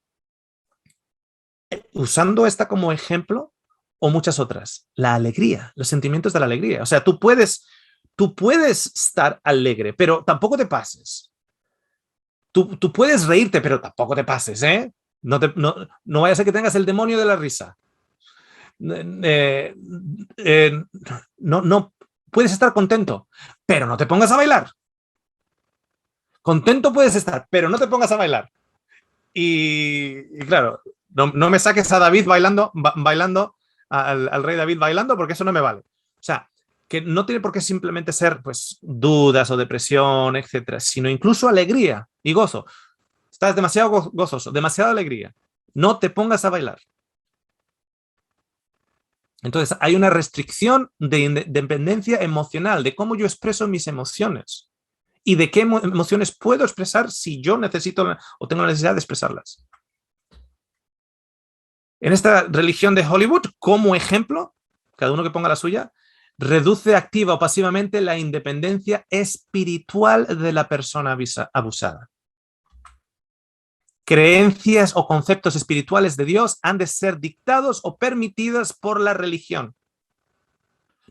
usando esta como ejemplo, o muchas otras, la alegría, los sentimientos de la alegría. O sea, tú puedes estar alegre, pero tampoco te pases. Tú puedes reírte, pero tampoco te pases, ¿eh? No vaya a ser que tengas el demonio de la risa. No puedes estar contento, pero no te pongas a bailar. Contento puedes estar, pero no te pongas a bailar. Y claro, no me saques a David bailando, al rey David bailando, porque eso no me vale. O sea, que no tiene por qué simplemente ser pues dudas o depresión, etcétera, sino incluso alegría y gozo. Estás demasiado gozoso, demasiada alegría. No te pongas a bailar. Entonces, hay una restricción de independencia emocional, de cómo yo expreso mis emociones y de qué emociones puedo expresar si yo necesito o tengo la necesidad de expresarlas. En esta religión de Hollywood, como ejemplo, cada uno que ponga la suya, reduce activa o pasivamente la independencia espiritual de la persona abusada. Creencias o conceptos espirituales de Dios han de ser dictados o permitidos por la religión.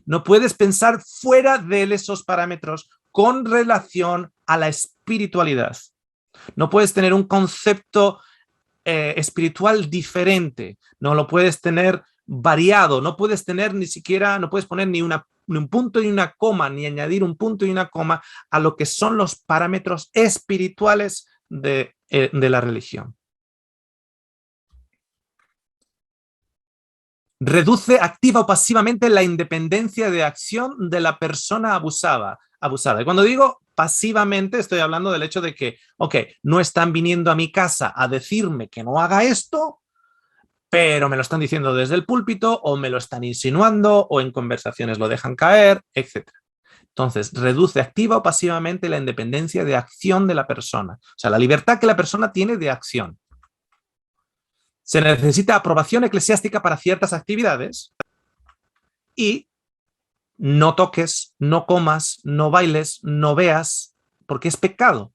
No puedes pensar fuera de esos parámetros con relación a la espiritualidad. No puedes tener un concepto espiritual diferente, no lo puedes tener variado, no puedes tener ni siquiera, no puedes poner ni un punto y una coma, ni añadir un punto y una coma a lo que son los parámetros espirituales de la religión. Reduce activa o pasivamente la independencia de acción de la persona abusada. Y cuando digo pasivamente, estoy hablando del hecho de que, ok, no están viniendo a mi casa a decirme que no haga esto, pero me lo están diciendo desde el púlpito o me lo están insinuando o en conversaciones lo dejan caer, etc. Entonces, reduce activa o pasivamente la independencia de acción de la persona. O sea, la libertad que la persona tiene de acción. Se necesita aprobación eclesiástica para ciertas actividades y no toques, no comas, no bailes, no veas, porque es pecado.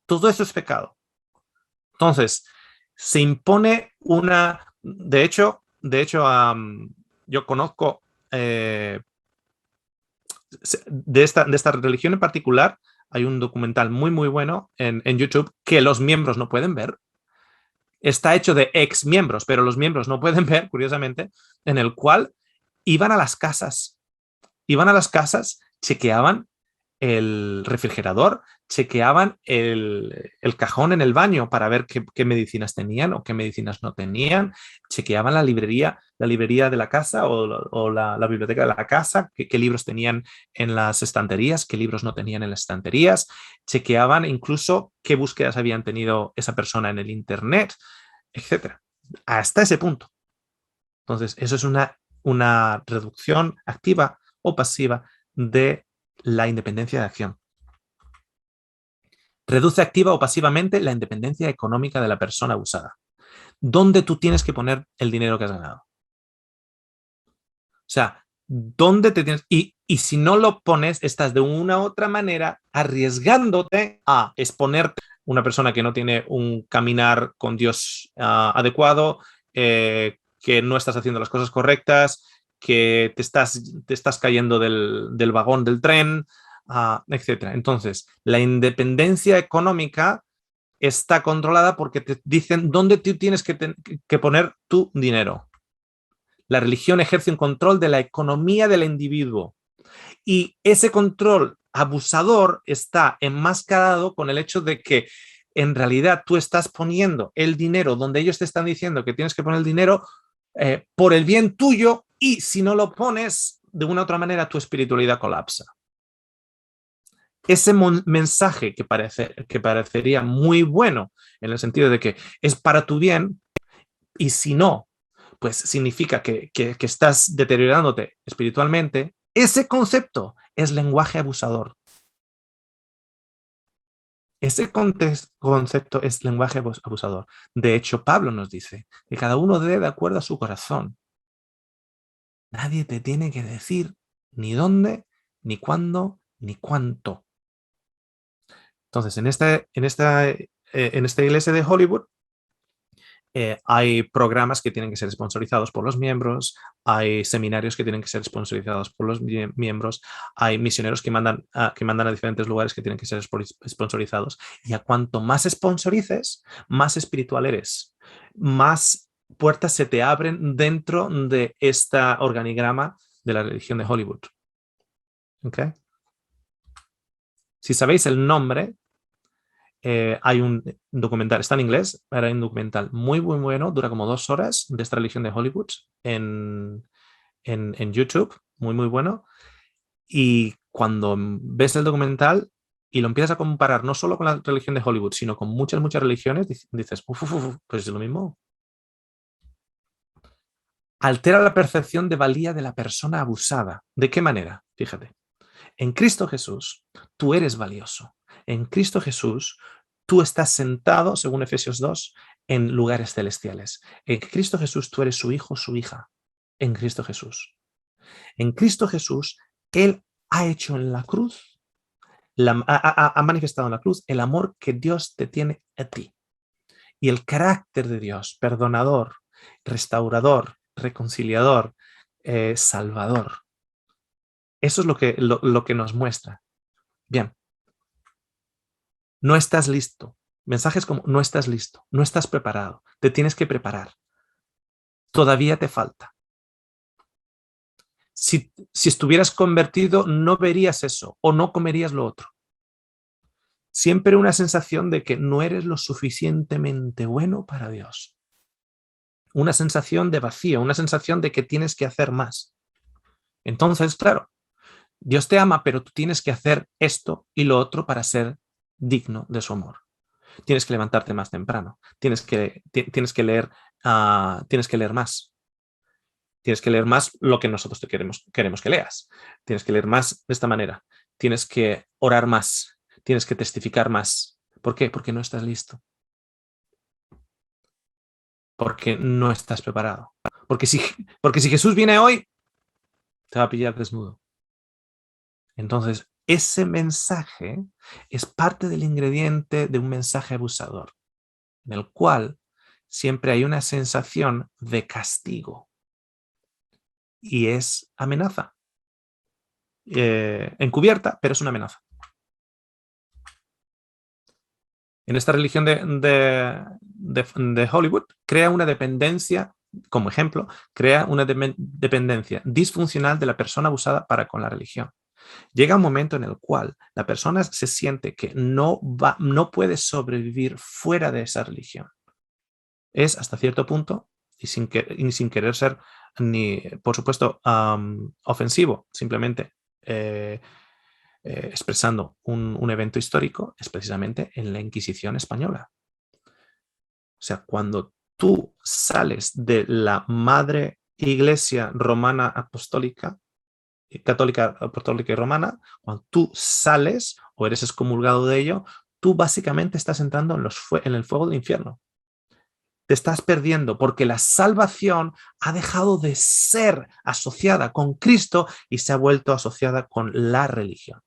Todo eso es pecado. Entonces, se impone una... De hecho, yo conozco de esta religión en particular, hay un documental muy bueno en YouTube que los miembros no pueden ver, está hecho de ex miembros, pero los miembros no pueden ver, curiosamente, en el cual iban a las casas. Iban a las casas, chequeaban el refrigerador, chequeaban el cajón en el baño para ver qué medicinas tenían o qué medicinas no tenían, chequeaban la librería de la casa o la biblioteca de la casa, qué libros tenían en las estanterías, qué libros no tenían en las estanterías, chequeaban incluso qué búsquedas habían tenido esa persona en el internet, etcétera. Hasta ese punto. Entonces, eso es una reducción activa o pasiva de la independencia de acción. Reduce activa o pasivamente la independencia económica de la persona abusada. ¿Dónde tú tienes que poner el dinero que has ganado? O sea, ¿dónde te tienes? Y si no lo pones, estás de una u otra manera arriesgándote a exponerte una persona que no tiene un caminar con Dios adecuado, que no estás haciendo las cosas correctas, que te estás cayendo del vagón del tren, etc. Entonces, la independencia económica está controlada porque te dicen dónde tú tienes que poner tu dinero. La religión ejerce un control de la economía del individuo y ese control abusador está enmascarado con el hecho de que en realidad tú estás poniendo el dinero donde ellos te están diciendo que tienes que poner el dinero por el bien tuyo, y si no lo pones de una u otra manera tu espiritualidad colapsa. Ese mensaje que parecería muy bueno en el sentido de que es para tu bien, y si no, pues significa que estás deteriorándote espiritualmente. Ese concepto es lenguaje abusador. Ese concepto es lenguaje abusador. De hecho, Pablo nos dice que cada uno debe de acuerdo a su corazón. Nadie te tiene que decir ni dónde, ni cuándo, ni cuánto. Entonces, en esta iglesia de Hollywood, hay programas que tienen que ser sponsorizados por los miembros, hay seminarios que tienen que ser sponsorizados por los miembros, hay misioneros que mandan a diferentes lugares que tienen que ser sponsorizados. Y a cuanto más sponsorices, más espiritual eres, más puertas se te abren dentro de este organigrama de la religión de Hollywood. ¿Okay? Si sabéis el nombre, hay un documental, está en inglés, pero hay un documental muy, muy bueno, dura como 2 horas, de esta religión de Hollywood en YouTube, muy, muy bueno. Y cuando ves el documental y lo empiezas a comparar no solo con la religión de Hollywood, sino con muchas, muchas religiones, dices, pues es lo mismo. Altera la percepción de valía de la persona abusada. ¿De qué manera? Fíjate. En Cristo Jesús, tú eres valioso. En Cristo Jesús, tú estás sentado, según Efesios 2, en lugares celestiales. En Cristo Jesús, tú eres su hijo, su hija. En Cristo Jesús. En Cristo Jesús, Él ha hecho en la cruz, ha manifestado en la cruz el amor que Dios te tiene a ti. Y el carácter de Dios, perdonador, restaurador, reconciliador, salvador. Eso es lo que nos muestra. Bien. No estás listo. Mensajes como no estás listo, no estás preparado, te tienes que preparar. Todavía te falta. Si estuvieras convertido, no verías eso o no comerías lo otro. Siempre una sensación de que no eres lo suficientemente bueno para Dios. Una sensación de vacío, una sensación de que tienes que hacer más. Entonces, claro, Dios te ama, pero tú tienes que hacer esto y lo otro para ser digno de su amor. Tienes que levantarte más temprano, tienes que leer, tienes que leer más. Tienes que leer más lo que nosotros te queremos que leas. Tienes que leer más de esta manera. Tienes que orar más. Tienes que testificar más. ¿Por qué? Porque no estás listo. Porque no estás preparado. Porque si Jesús viene hoy, te va a pillar desnudo. Entonces, ese mensaje es parte del ingrediente de un mensaje abusador, en el cual siempre hay una sensación de castigo y es amenaza. Encubierta, pero es una amenaza. en esta religión de Hollywood, crea una dependencia, como ejemplo, crea una dependencia disfuncional de la persona abusada para con la religión. Llega un momento en el cual la persona se siente que no puede sobrevivir fuera de esa religión. Es hasta cierto punto, y sin querer ser ni, por supuesto, ofensivo, simplemente expresando un evento histórico, es precisamente en la Inquisición española. O sea, cuando tú sales de la madre Iglesia romana apostólica, católica, apostólica y romana, cuando tú sales o eres excomulgado de ello, tú básicamente estás entrando en el fuego del infierno. Te estás perdiendo porque la salvación ha dejado de ser asociada con Cristo y se ha vuelto asociada con la religión.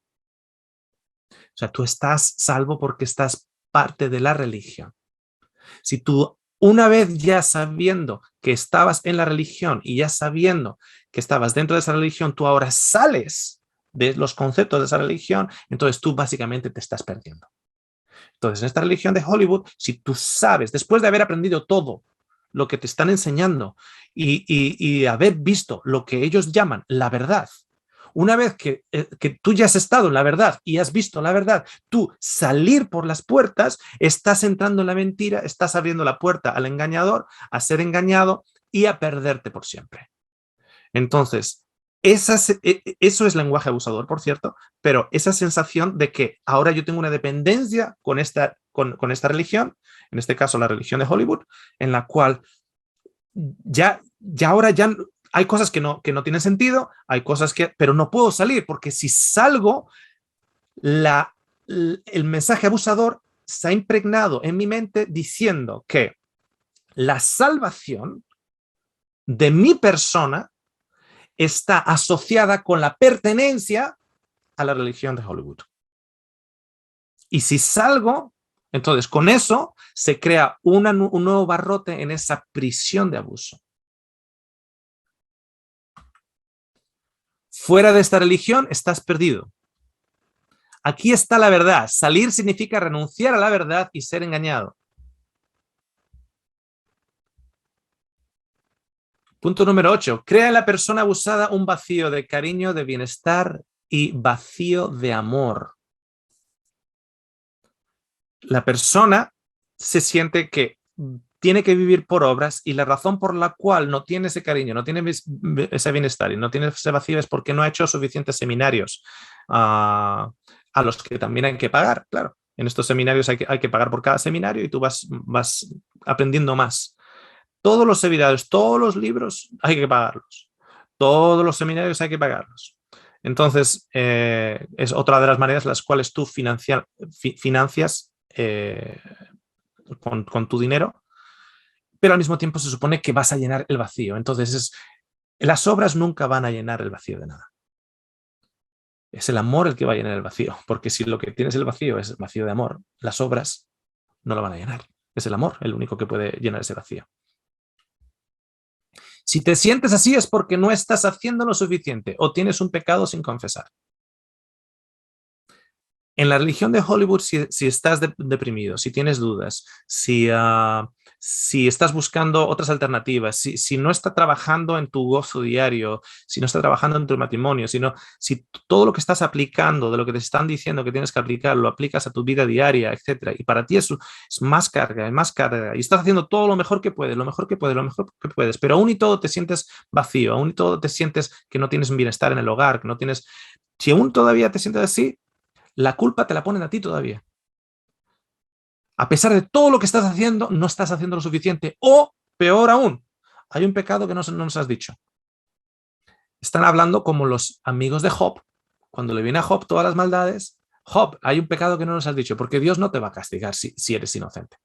O sea, tú estás salvo porque estás parte de la religión. Si tú, una vez ya sabiendo que estabas en la religión y ya sabiendo que estabas dentro de esa religión, tú ahora sales de los conceptos de esa religión, entonces tú básicamente te estás perdiendo. Entonces, en esta religión de Hollywood, si tú sabes, después de haber aprendido todo lo que te están enseñando y haber visto lo que ellos llaman la verdad, una vez que tú ya has estado en la verdad y has visto la verdad, tú salir por las puertas, estás entrando en la mentira, estás abriendo la puerta al engañador, a ser engañado y a perderte por siempre. Entonces, eso es lenguaje abusador, por cierto, pero esa sensación de que ahora yo tengo una dependencia con esta religión, en este caso la religión de Hollywood, en la cual ya ahora ya hay cosas que no tienen sentido, hay cosas pero no puedo salir, porque si salgo, el mensaje abusador se ha impregnado en mi mente diciendo que la salvación de mi persona está asociada con la pertenencia a la religión de Hollywood. Y si salgo, entonces con eso se crea un nuevo barrote en esa prisión de abuso. Fuera de esta religión estás perdido. Aquí está la verdad. Salir significa renunciar a la verdad y ser engañado. Punto número 8. Crea en la persona abusada un vacío de cariño, de bienestar y vacío de amor. La persona se siente que tiene que vivir por obras y la razón por la cual no tiene ese cariño, no tiene ese bienestar y no tiene ese vacío es porque no ha hecho suficientes seminarios a los que también hay que pagar, claro. En estos seminarios hay que pagar por cada seminario y tú vas aprendiendo más. Todos los seminarios, todos los libros hay que pagarlos. Todos los seminarios hay que pagarlos. Entonces, es otra de las maneras en las cuales tú financias con tu dinero, pero al mismo tiempo se supone que vas a llenar el vacío. Entonces, las obras nunca van a llenar el vacío de nada. Es el amor el que va a llenar el vacío, porque si lo que tienes el vacío es el vacío de amor, las obras no lo van a llenar. Es el amor el único que puede llenar ese vacío. Si te sientes así es porque no estás haciendo lo suficiente o tienes un pecado sin confesar. En la religión de Hollywood, si estás deprimido, si tienes dudas, si estás buscando otras alternativas, si no estás trabajando en tu gozo diario, si no estás trabajando en tu matrimonio, si todo lo que estás aplicando, de lo que te están diciendo que tienes que aplicar, lo aplicas a tu vida diaria, etc. Y para ti es más carga, y estás haciendo todo lo mejor que puedes, pero aún y todo te sientes vacío, aún y todo te sientes que no tienes un bienestar en el hogar, que no tienes... Si aún todavía te sientes así, la culpa te la ponen a ti todavía. A pesar de todo lo que estás haciendo, no estás haciendo lo suficiente. O, peor aún, hay un pecado que no nos has dicho. Están hablando como los amigos de Job. Cuando le viene a Job todas las maldades, Job, hay un pecado que no nos has dicho, porque Dios no te va a castigar si eres inocente.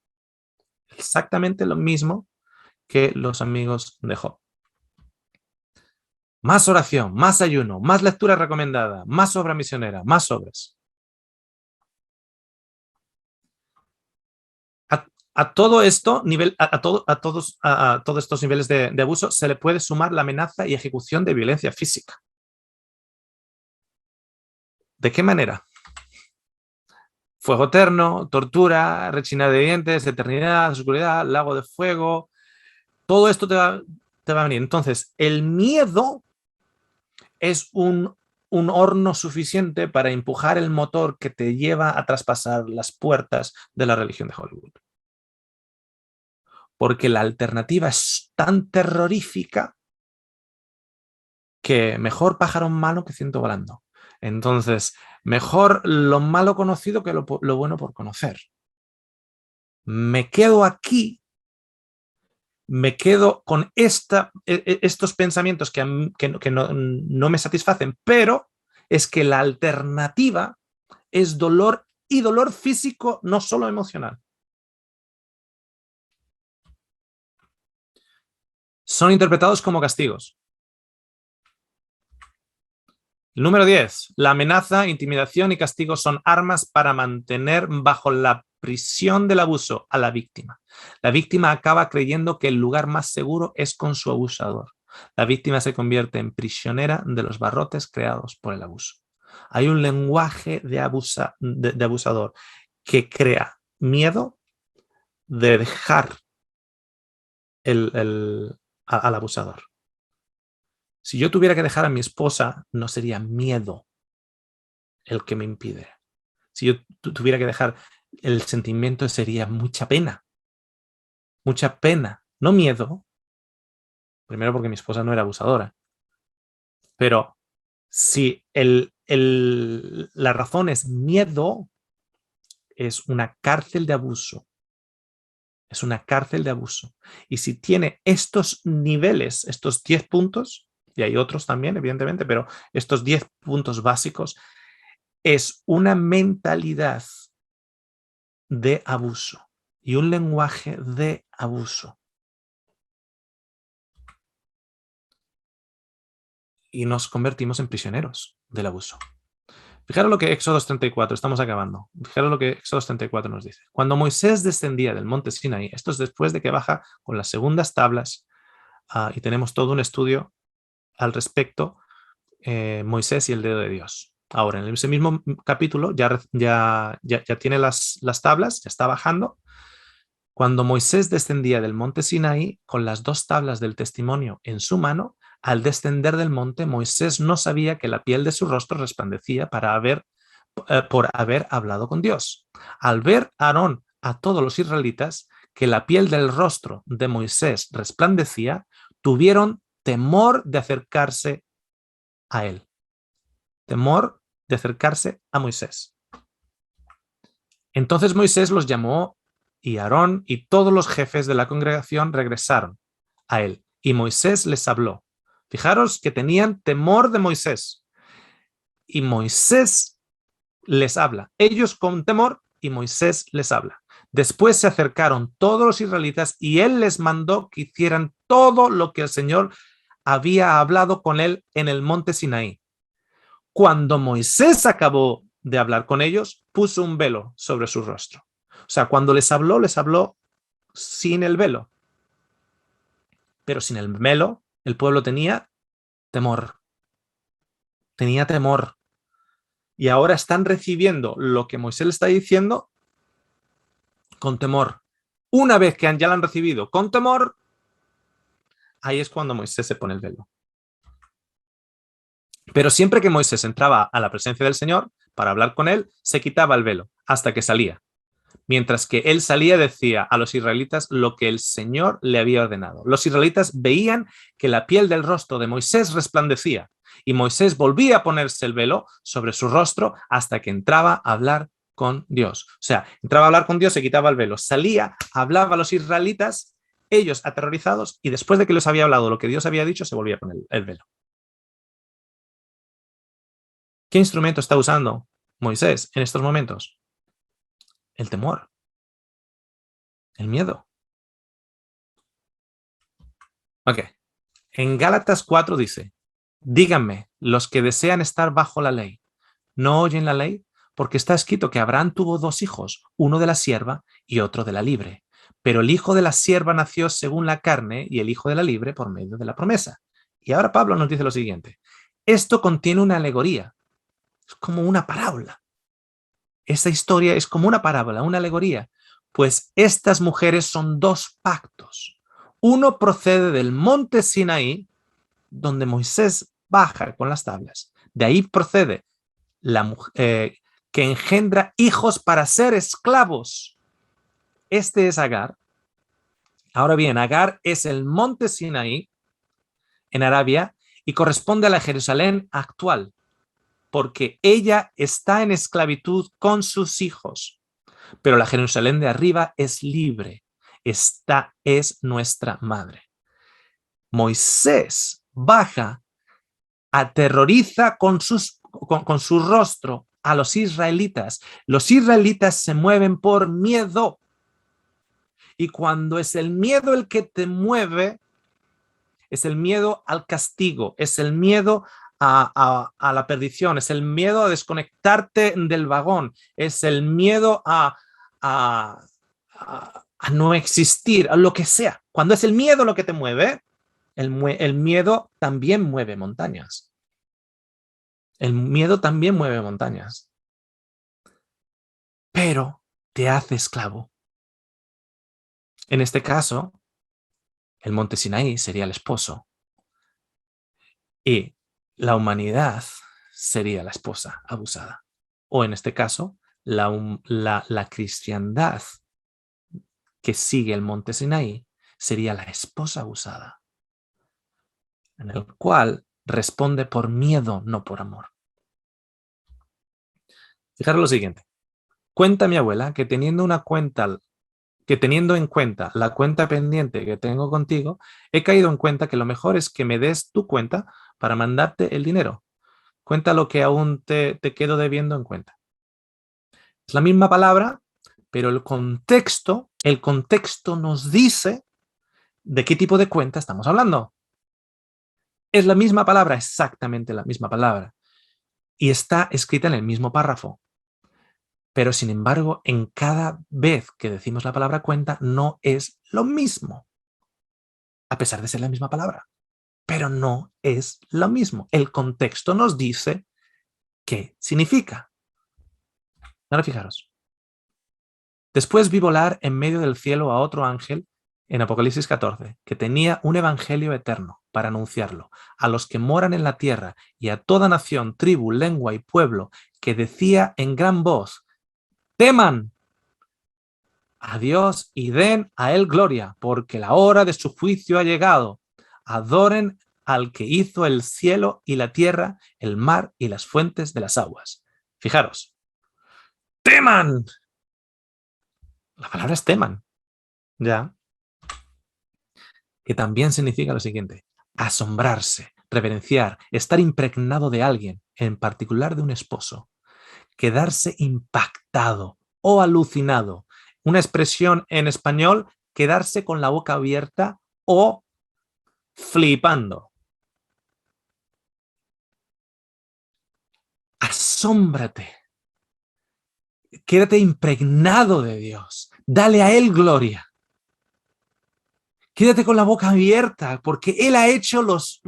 Exactamente lo mismo que los amigos de Job. Más oración, más ayuno, más lectura recomendada, más obra misionera, más obras. A todo esto, a todos estos niveles de abuso se le puede sumar la amenaza y ejecución de violencia física. ¿De qué manera? fuego eterno, tortura, rechinar de dientes, eternidad, oscuridad, lago de fuego. Todo esto te va a venir. Entonces, el miedo es un horno suficiente para empujar el motor que te lleva a traspasar las puertas de la religión de Hollywood. Porque la alternativa es tan terrorífica que mejor pájaro malo que ciento volando. Entonces, mejor lo malo conocido que lo bueno por conocer. Me quedo aquí, me quedo con estos pensamientos que no me satisfacen, pero es que la alternativa es dolor y dolor físico, no solo emocional. Son interpretados como castigos. El número 10. La amenaza, intimidación y castigo son armas para mantener bajo la prisión del abuso a la víctima. La víctima acaba creyendo que el lugar más seguro es con su abusador. La víctima se convierte en prisionera de los barrotes creados por el abuso. Hay un lenguaje de abusador que crea miedo de dejar al abusador. Si yo tuviera que dejar a mi esposa, no sería miedo el que me impide. Si yo tuviera que dejar, el sentimiento sería mucha pena, no miedo. Primero porque mi esposa no era abusadora, pero si la razón es miedo, es una cárcel de abuso. Es una cárcel de abuso. Y si tiene estos niveles, estos 10 puntos, y hay otros también, evidentemente, pero estos 10 puntos básicos, es una mentalidad de abuso y un lenguaje de abuso. Y nos convertimos en prisioneros del abuso. Fijaros lo que Éxodo 34, estamos acabando. Fijaros lo que Éxodo 34 nos dice. Cuando Moisés descendía del monte Sinaí, esto es después de que baja con las segundas tablas, y tenemos todo un estudio al respecto, Moisés y el dedo de Dios. Ahora, en ese mismo capítulo ya tiene las tablas, ya está bajando. Cuando Moisés descendía del monte Sinaí con las 2 tablas del testimonio en su mano, al descender del monte, Moisés no sabía que la piel de su rostro resplandecía por haber hablado con Dios. Al ver Aarón a todos los israelitas que la piel del rostro de Moisés resplandecía, tuvieron temor de acercarse a él. Temor de acercarse a Moisés. Entonces Moisés los llamó y Aarón y todos los jefes de la congregación regresaron a él. Y Moisés les habló. Fijaros que tenían temor de Moisés. Y Moisés les habla. Ellos con temor y Moisés les habla. Después se acercaron todos los israelitas y él les mandó que hicieran todo lo que el Señor había hablado con él en el monte Sinaí. Cuando Moisés acabó de hablar con ellos, puso un velo sobre su rostro. O sea, cuando les habló sin el velo. Pero sin el velo, el pueblo tenía temor. Tenía temor. Y ahora están recibiendo lo que Moisés le está diciendo con temor. Una vez que ya lo han recibido con temor, ahí es cuando Moisés se pone el velo. Pero siempre que Moisés entraba a la presencia del Señor para hablar con él, se quitaba el velo hasta que salía. Mientras que él salía, decía a los israelitas lo que el Señor le había ordenado. Los israelitas veían que la piel del rostro de Moisés resplandecía y Moisés volvía a ponerse el velo sobre su rostro hasta que entraba a hablar con Dios. O sea, entraba a hablar con Dios, se quitaba el velo, salía, hablaba a los israelitas, ellos aterrorizados, y después de que les había hablado lo que Dios había dicho, se volvía a poner el velo. ¿Qué instrumento está usando Moisés en estos momentos? El temor, el miedo. Ok. En Gálatas 4 dice, díganme, los que desean estar bajo la ley, ¿no oyen la ley? Porque está escrito que Abraham tuvo 2 hijos, uno de la sierva y otro de la libre. Pero el hijo de la sierva nació según la carne y el hijo de la libre por medio de la promesa. Y ahora Pablo nos dice lo siguiente, esto contiene una alegoría, es como una parábola. Esta historia es como una parábola, una alegoría, pues estas mujeres son dos pactos. Uno procede del monte Sinaí, donde Moisés baja con las tablas. De ahí procede que engendra hijos para ser esclavos. Este es Agar. Ahora bien, Agar es el monte Sinaí en Arabia y corresponde a la Jerusalén actual, porque ella está en esclavitud con sus hijos, pero la Jerusalén de arriba es libre. Esta es nuestra madre. Moisés baja, aterroriza con su rostro a los israelitas. Los israelitas se mueven por miedo. Y cuando es el miedo el que te mueve, es el miedo al castigo, es el miedo a la perdición, es el miedo a desconectarte del vagón, es el miedo a no existir, a lo que sea. Cuando es el miedo lo que te mueve, el miedo también mueve montañas. El miedo también mueve montañas. Pero te hace esclavo. En este caso, el monte Sinaí sería el esposo y la humanidad sería la esposa abusada. O en este caso, la cristiandad que sigue el monte Sinaí sería la esposa abusada, en el cual responde por miedo, no por amor. Fijaros lo siguiente. Cuenta mi abuela que teniendo en cuenta la cuenta pendiente que tengo contigo, he caído en cuenta que lo mejor es que me des tu cuenta para mandarte el dinero. Cuenta lo que aún te quedo debiendo en cuenta. Es la misma palabra, pero el contexto nos dice de qué tipo de cuenta estamos hablando. Es la misma palabra, exactamente la misma palabra. Y está escrita en el mismo párrafo. Pero sin embargo, en cada vez que decimos la palabra cuenta, no es lo mismo. A pesar de ser la misma palabra. Pero no es lo mismo. El contexto nos dice qué significa. Ahora fijaros. Después vi volar en medio del cielo a otro ángel en Apocalipsis 14, que tenía un evangelio eterno para anunciarlo a los que moran en la tierra y a toda nación, tribu, lengua y pueblo, que decía en gran voz: teman a Dios y den a él gloria, porque la hora de su juicio ha llegado. Adoren al que hizo el cielo y la tierra, el mar y las fuentes de las aguas. Fijaros, teman. La palabra es teman, ya, que también significa lo siguiente: asombrarse, reverenciar, estar impregnado de alguien, en particular de un esposo, quedarse impactado o alucinado. Una expresión en español: quedarse con la boca abierta o flipando. Asómbrate. Quédate impregnado de Dios. Dale a Él gloria. Quédate con la boca abierta, porque Él ha hecho los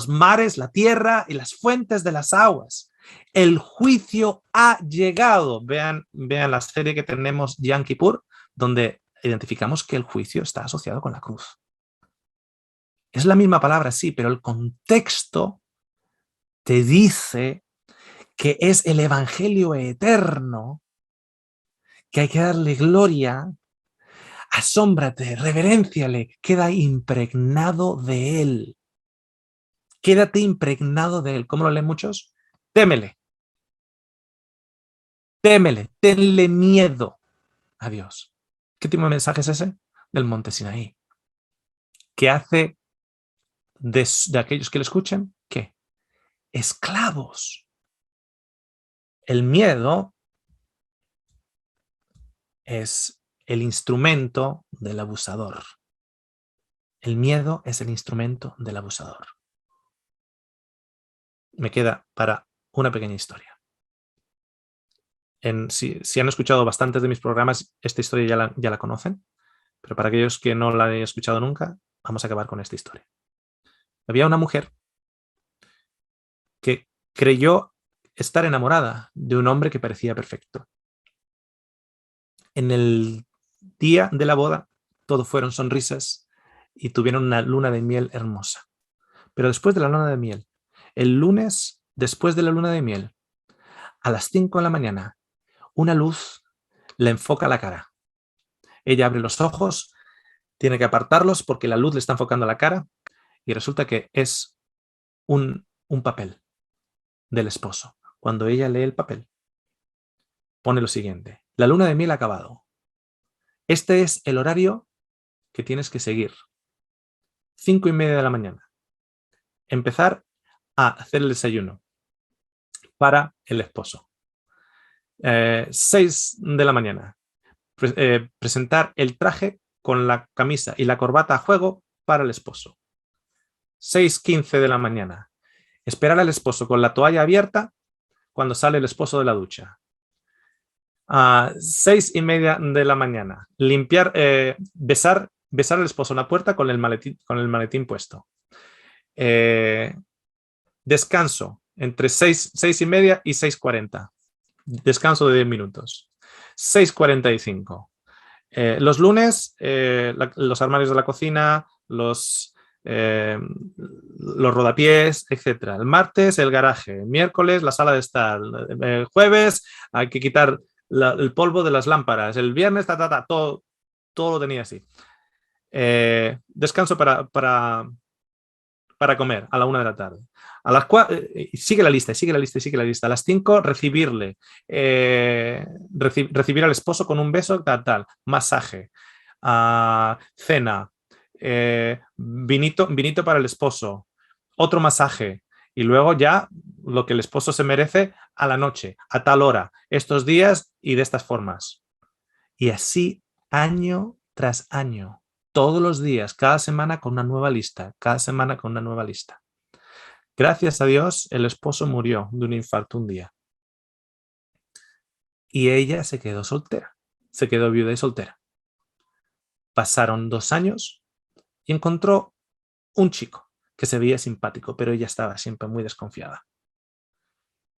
mares, la tierra y las fuentes de las aguas. El juicio ha llegado. Vean la serie que tenemos, Yom Kippur, donde identificamos que el juicio está asociado con la cruz. Es la misma palabra, sí, pero el contexto te dice que es el evangelio eterno, que hay que darle gloria. Asómbrate, reverénciale, queda impregnado de él. Quédate impregnado de él. ¿Cómo lo leen muchos? Témele. Témele, tenle miedo a Dios. ¿Qué tipo de mensaje es ese? Del monte Sinaí. ¿Qué hace de aquellos que le escuchen? ¿Qué? Esclavos. El miedo es el instrumento del abusador. El miedo es el instrumento del abusador. Me queda para una pequeña historia. Si han escuchado bastantes de mis programas, esta historia ya la conocen, pero para aquellos que no la han escuchado nunca, vamos a acabar con esta historia. Había una mujer que creyó estar enamorada de un hombre que parecía perfecto. En el día de la boda, todo fueron sonrisas y tuvieron una luna de miel hermosa. Pero después de la luna de miel, el lunes, después de la luna de miel, a las 5 de la mañana, una luz le enfoca la cara. Ella abre los ojos, tiene que apartarlos porque la luz le está enfocando la cara y resulta que es un papel del esposo. Cuando ella lee el papel, pone lo siguiente: la luna de miel ha acabado. Este es el horario que tienes que seguir. 5:30 de la mañana. Empezar a hacer el desayuno para el esposo. 6 de la mañana. Presentar el traje con la camisa y la corbata a juego para el esposo. 6:15 de la mañana. Esperar al esposo con la toalla abierta cuando sale el esposo de la ducha. 6:30 de la mañana. Limpiar, besar al esposo en la puerta con el maletín puesto. Descanso entre 6:30 y 6:40. Descanso de 10 minutos. 6:45. Los lunes, los armarios de la cocina, los rodapiés, etc. El martes, el garaje. El miércoles, la sala de estar. El jueves, hay que quitar el polvo de las lámparas. El viernes, todo lo tenía así. Descanso para comer a la 1 de la tarde. A las 4, sigue la lista. A las 5, recibir al esposo con un beso, masaje, cena, vinito para el esposo, otro masaje, y luego ya lo que el esposo se merece a la noche, a tal hora, estos días y de estas formas. Y así año tras año. Todos los días, cada semana con una nueva lista, Gracias a Dios, el esposo murió de un infarto un día. Y ella se quedó soltera, se quedó viuda y soltera. Pasaron 2 años y encontró un chico que se veía simpático, pero ella estaba siempre muy desconfiada.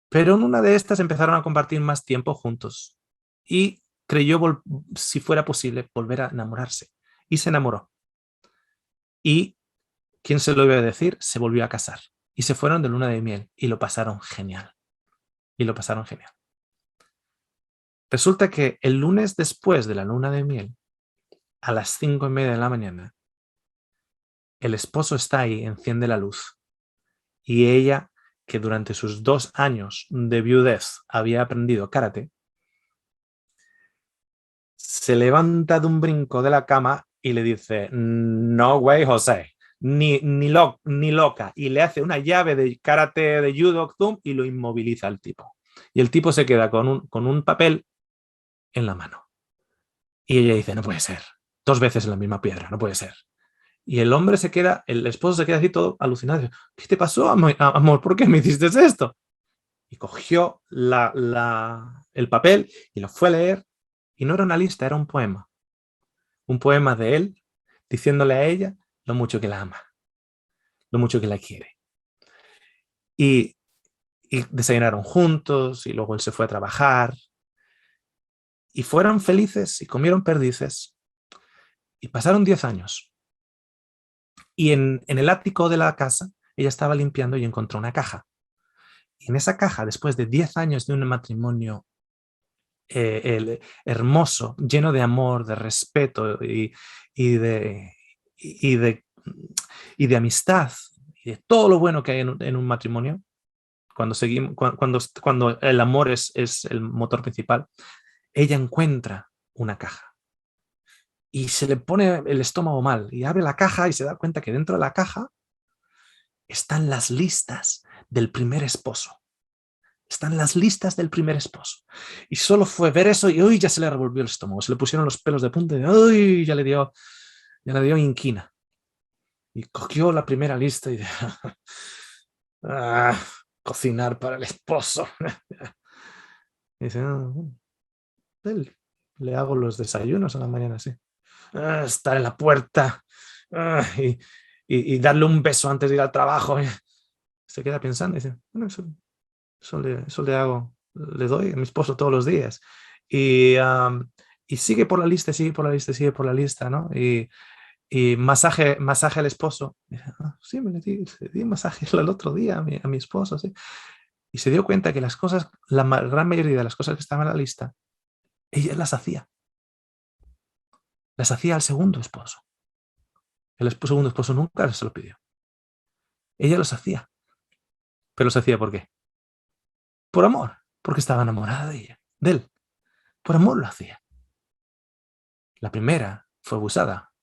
Pero en una de estas empezaron a compartir más tiempo juntos y creyó, si fuera posible, volver a enamorarse. Y se enamoró. Y, ¿quién se lo iba a decir? Se volvió a casar. Y se fueron de luna de miel y lo pasaron genial. Resulta que el lunes después de la luna de miel, a las 5:30 de la mañana, el esposo está ahí, enciende la luz. Y ella, que durante sus 2 años de viudez había aprendido karate, se levanta de un brinco de la cama y le dice: no, güey, José, ni loca. Y le hace una llave de karate, de judo, y lo inmoviliza al tipo. Y el tipo se queda con un papel en la mano. Y ella dice: no puede ser. 2 veces en la misma piedra, no puede ser. Y el esposo se queda así todo alucinado. ¿Qué te pasó, amor? ¿Por qué me hiciste esto? Y cogió el papel y lo fue a leer. Y no era una lista, era un poema. Un poema de él diciéndole a ella lo mucho que la ama, lo mucho que la quiere. Y desayunaron juntos y luego él se fue a trabajar. Y fueron felices y comieron perdices. Y pasaron 10 años. Y en el ático de la casa, ella estaba limpiando y encontró una caja. Y en esa caja, después de 10 años de un matrimonio hermoso, lleno de amor, de respeto y de amistad, y de todo lo bueno que hay en un matrimonio, cuando el amor es el motor principal, ella encuentra una caja. Y se le pone el estómago mal y abre la caja y se da cuenta que dentro de la caja están las listas del primer esposo. Y solo fue ver eso y ya se le revolvió el estómago. Se le pusieron los pelos de punta y ya le dio inquina. Y cogió la primera lista y dijo: cocinar para el esposo. Y dice: le hago los desayunos a la mañana, sí. Estar en la puerta y darle un beso antes de ir al trabajo. Se queda pensando y dice: bueno, Eso le hago, le doy a mi esposo todos los días. Y sigue por la lista, sigue por la lista, sigue por la lista, ¿no? Y masaje al esposo. Dice, sí, le di masaje el otro día a mi esposo, sí. Y se dio cuenta que las cosas, gran mayoría de las cosas que estaban en la lista, ella las hacía. Las hacía al segundo esposo. El segundo esposo nunca se lo pidió. Ella los hacía. Pero los hacía ¿por qué? Por amor, porque estaba enamorada de ella, de él. Por amor lo hacía. La primera fue abusada,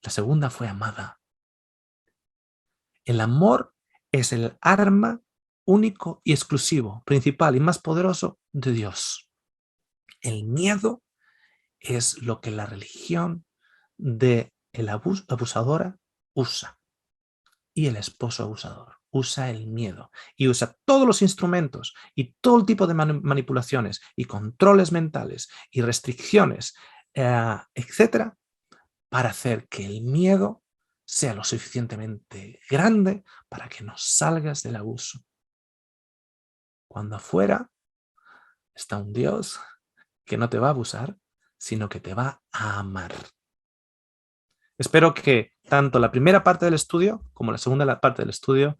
la segunda fue amada. El amor es el arma único y exclusivo, principal y más poderoso de Dios. El miedo es lo que la religión de abusadora usa. Y el esposo abusador usa el miedo y usa todos los instrumentos y todo el tipo de manipulaciones y controles mentales y restricciones, etcétera, para hacer que el miedo sea lo suficientemente grande para que no salgas del abuso. Cuando afuera está un Dios que no te va a abusar, sino que te va a amar. Espero que tanto la primera parte del estudio como la segunda parte del estudio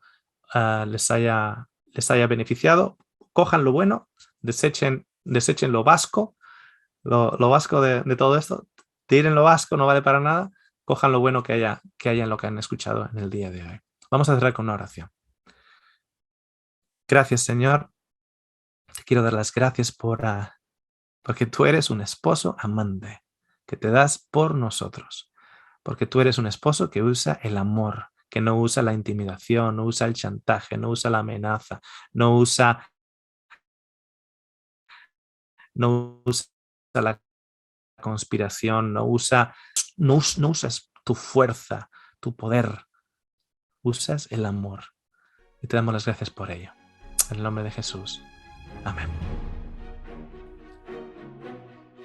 les haya beneficiado. Cojan lo bueno, desechen lo vasco, lo vasco de todo esto. Tiren lo vasco, no vale para nada. Cojan lo bueno que haya en lo que han escuchado en el día de hoy. Vamos a cerrar con una oración. Gracias, Señor. Te quiero dar las gracias porque tú eres un esposo amante, que te das por nosotros. Porque tú eres un esposo que usa el amor, que no usa la intimidación, no usa el chantaje, no usa la amenaza, no usa la conspiración, no usas tu fuerza, tu poder, usas el amor. Y te damos las gracias por ello. En el nombre de Jesús. Amén.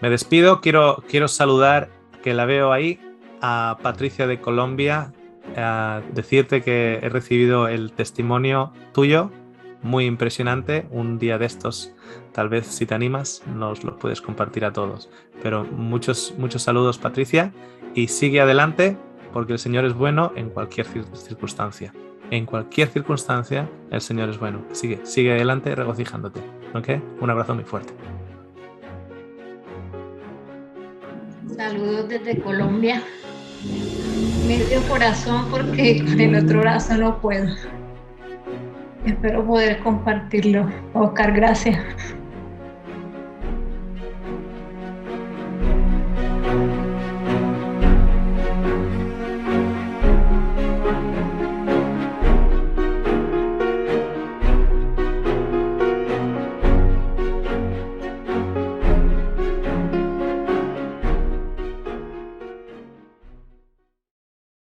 Me despido, quiero saludar, que la veo ahí, a Patricia de Colombia, a decirte que he recibido el testimonio tuyo, muy impresionante. Un día de estos, tal vez si te animas, nos lo puedes compartir a todos. Pero muchos saludos, Patricia, y sigue adelante, porque el Señor es bueno en cualquier circunstancia. En cualquier circunstancia, el Señor es bueno. Sigue adelante regocijándote. ¿Ok? Un abrazo muy fuerte. Saludos desde Colombia. Medio corazón porque con el otro brazo no puedo. Espero poder compartirlo. Oscar, gracias.